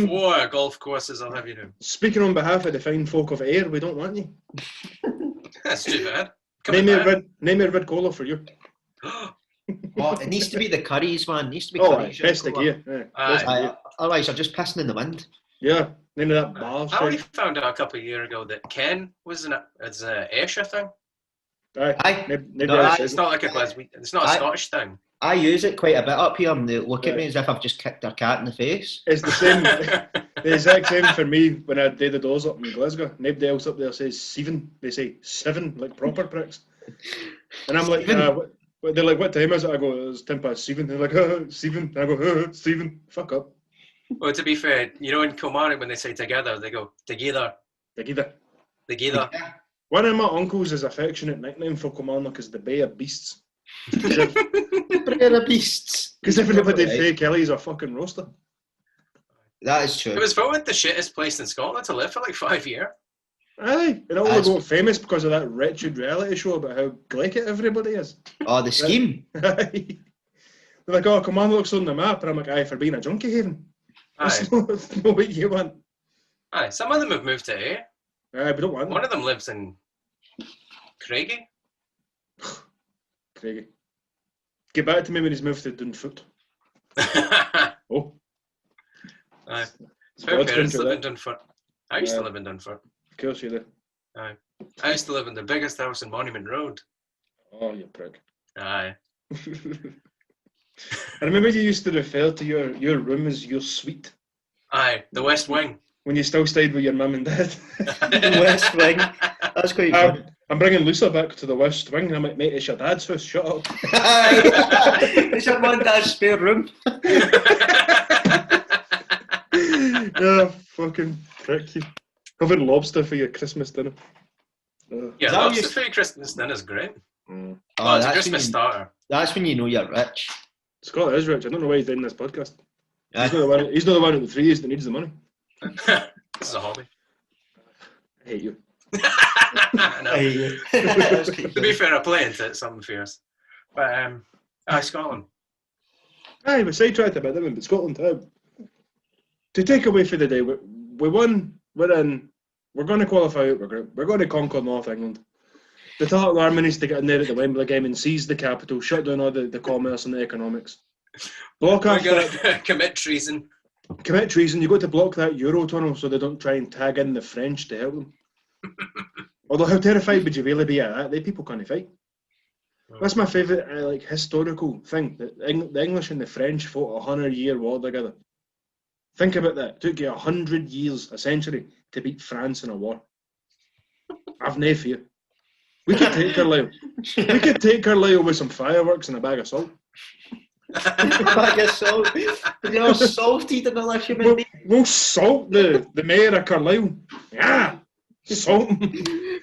4 golf courses, I'll have you know. Speaking on behalf of the fine folk of Ayr, we don't want you. That's too bad. Name your vid cola for you. It needs to be the curries, man. It needs to be curries. Best of gear. Otherwise, I'm just pissing in the wind. Yeah, name of that bar. I only found out a couple of years ago that Ken was it's an Ayrshire thing. It's not like a Glaswegian. It's not a Scottish thing. I use it quite a bit up here, and they look at me as if I've just kicked their cat in the face. It's the same, the exact same for me when I did the doors up in Glasgow. Nobody else up there says seven. They say seven, like proper pricks. And I'm like, they're like, what time is it? I go, it's 7:10. They're like, 7. I go, 7. Fuck up. Well, to be fair, you know in Kilmarnock when they say together, they go, together. Together. Together. One of my uncles' affectionate nickname for Kilmarnock is the Bay of Beasts. The Bay of Beasts. Because everybody Faye Kelly's a fucking roaster. That is true. It was voted the shittest place in Scotland to live for like 5 years. Aye, it only got famous because of that wretched reality show about how glaikit everybody is. Oh, the scheme. Aye. They're like, oh, Kilmarnock's on the map, and I'm like, aye, for being a junkie haven. That's not what you want. Aye, some of them have moved to Ayr. Aye, we don't want them. One of them lives in Craigie. Craigie. Get back to me when he's moved to Dunfoot. Oh. Aye. My parents live in Dunfoot. I used to live in Dunfoot. Of course you do. Aye. I used to live in the biggest house in Monument Road. Oh, you prick. Aye. I remember you used to refer to your room as your suite. Aye, the West Wing. When you still stayed with your mum and dad. The West Wing. That's quite fun. I'm bringing Luca back to the West Wing. I'm like, mate, it's your dad's house. Shut up. It's your mum and dad's spare room. Yeah, fucking prick you. Having lobster for your Christmas dinner. Yeah, lobster for your Christmas dinner is great. Mm. Oh, it's a Christmas starter. That's when you know you're rich. Scott is rich. I don't know why he's doing this podcast. He's not the one of the three that needs the money. This is a hobby. I hate you. I hate you. To be fair, I play into it some fierce. But, Scotland. Aye, we sidetracked a bit, didn't we? But Scotland, to take away for the day, we won, we're in, we're going to qualify out our group. We're going to conquer North England. The Total Army needs to get in there at the Wembley game and seize the capital, shut down all the commerce and the economics. Block off that. Commit treason. Commit treason. You've got to block that Eurotunnel so they don't try and tag in the French to help them. Although, how terrified would you really be at that? They people can't fight. That's my favourite historical thing. The English and the French fought a 100-year war together. Think about that. It took you 100 years, a century, to beat France in a war. I've no fear. We could take Carlisle. We could take Carlisle with some fireworks and a bag of salt. A bag of salt? You're salty to the human being. We'll salt the mayor of Carlisle. Yeah! Salt.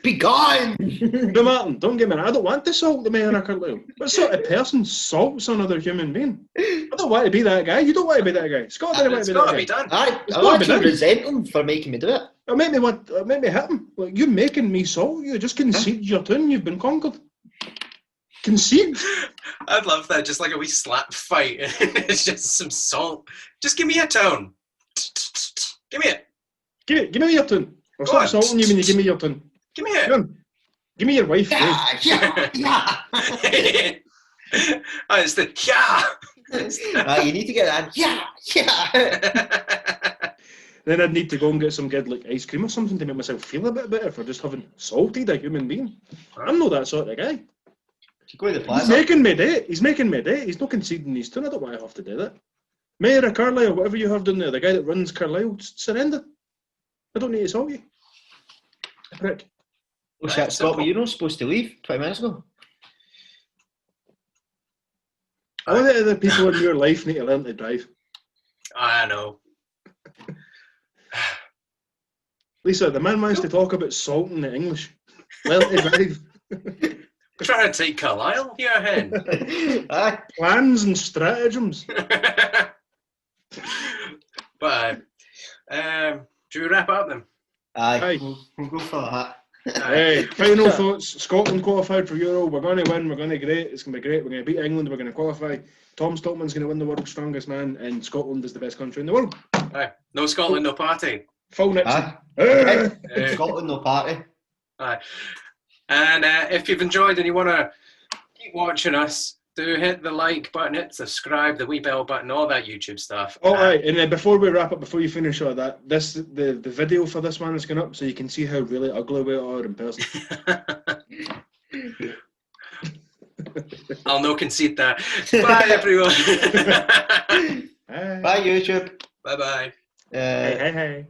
Be gone! No, Martin, don't get me wrong. I don't want to salt the mayor of Carlisle. What sort of person salts another human being? I don't want to be that guy. You don't want to be that guy. Scott didn't want to be that guy. It's got to be done. I actually resent him for making me do it. It made me hit him. Like, you're making me salt you. Just concede your tune. You've been conquered. Concede. I'd love that. Just like a wee slap fight. It's just some salt. Just give me a tone. Give me it. Give me your tune. I'll stop salting you when you give me your tune. Give me it. Give me your wife. Yeah. Oh, it's the yeah. You need to get that. Yeah. Then I'd need to go and get some good like ice cream or something to make myself feel a bit better for just having assaulted a human being. I'm not that sort of guy. Go to the plaza. He's making me date. He's not conceding his turn. I don't want to have to do that. Mayor of Carlisle, whatever you have done there, the guy that runs Carlisle, surrender. I don't need to assault you. Prick. Oh shit, Scott, were you not supposed to leave 20 minutes ago? All the other people in your life need to learn to drive. I know. Lisa, the man wants to talk about salt in the English. Learn to drive. We're trying to take Carlisle here, hen. Plans and stratagems. But, should we wrap up then? Aye. We'll go for that. Hey, final thoughts. Scotland qualified for Euro. We're going to win. We're going to be great. It's going to be great. We're going to beat England. We're going to qualify. Tom Stockman's going to win the world's strongest man, and Scotland is the best country in the world. Aye. No Scotland, no party. Full Nixon. Scotland, no party. Aye. And if you've enjoyed and you want to keep watching us, do hit the like button, hit subscribe, the wee bell button, all that YouTube stuff. All right, and then before we wrap up, before you finish all that, the video for this one is going up, so you can see how really ugly we are in person. I'll no concede that. Bye, everyone. Bye, YouTube. Bye-bye. Hey.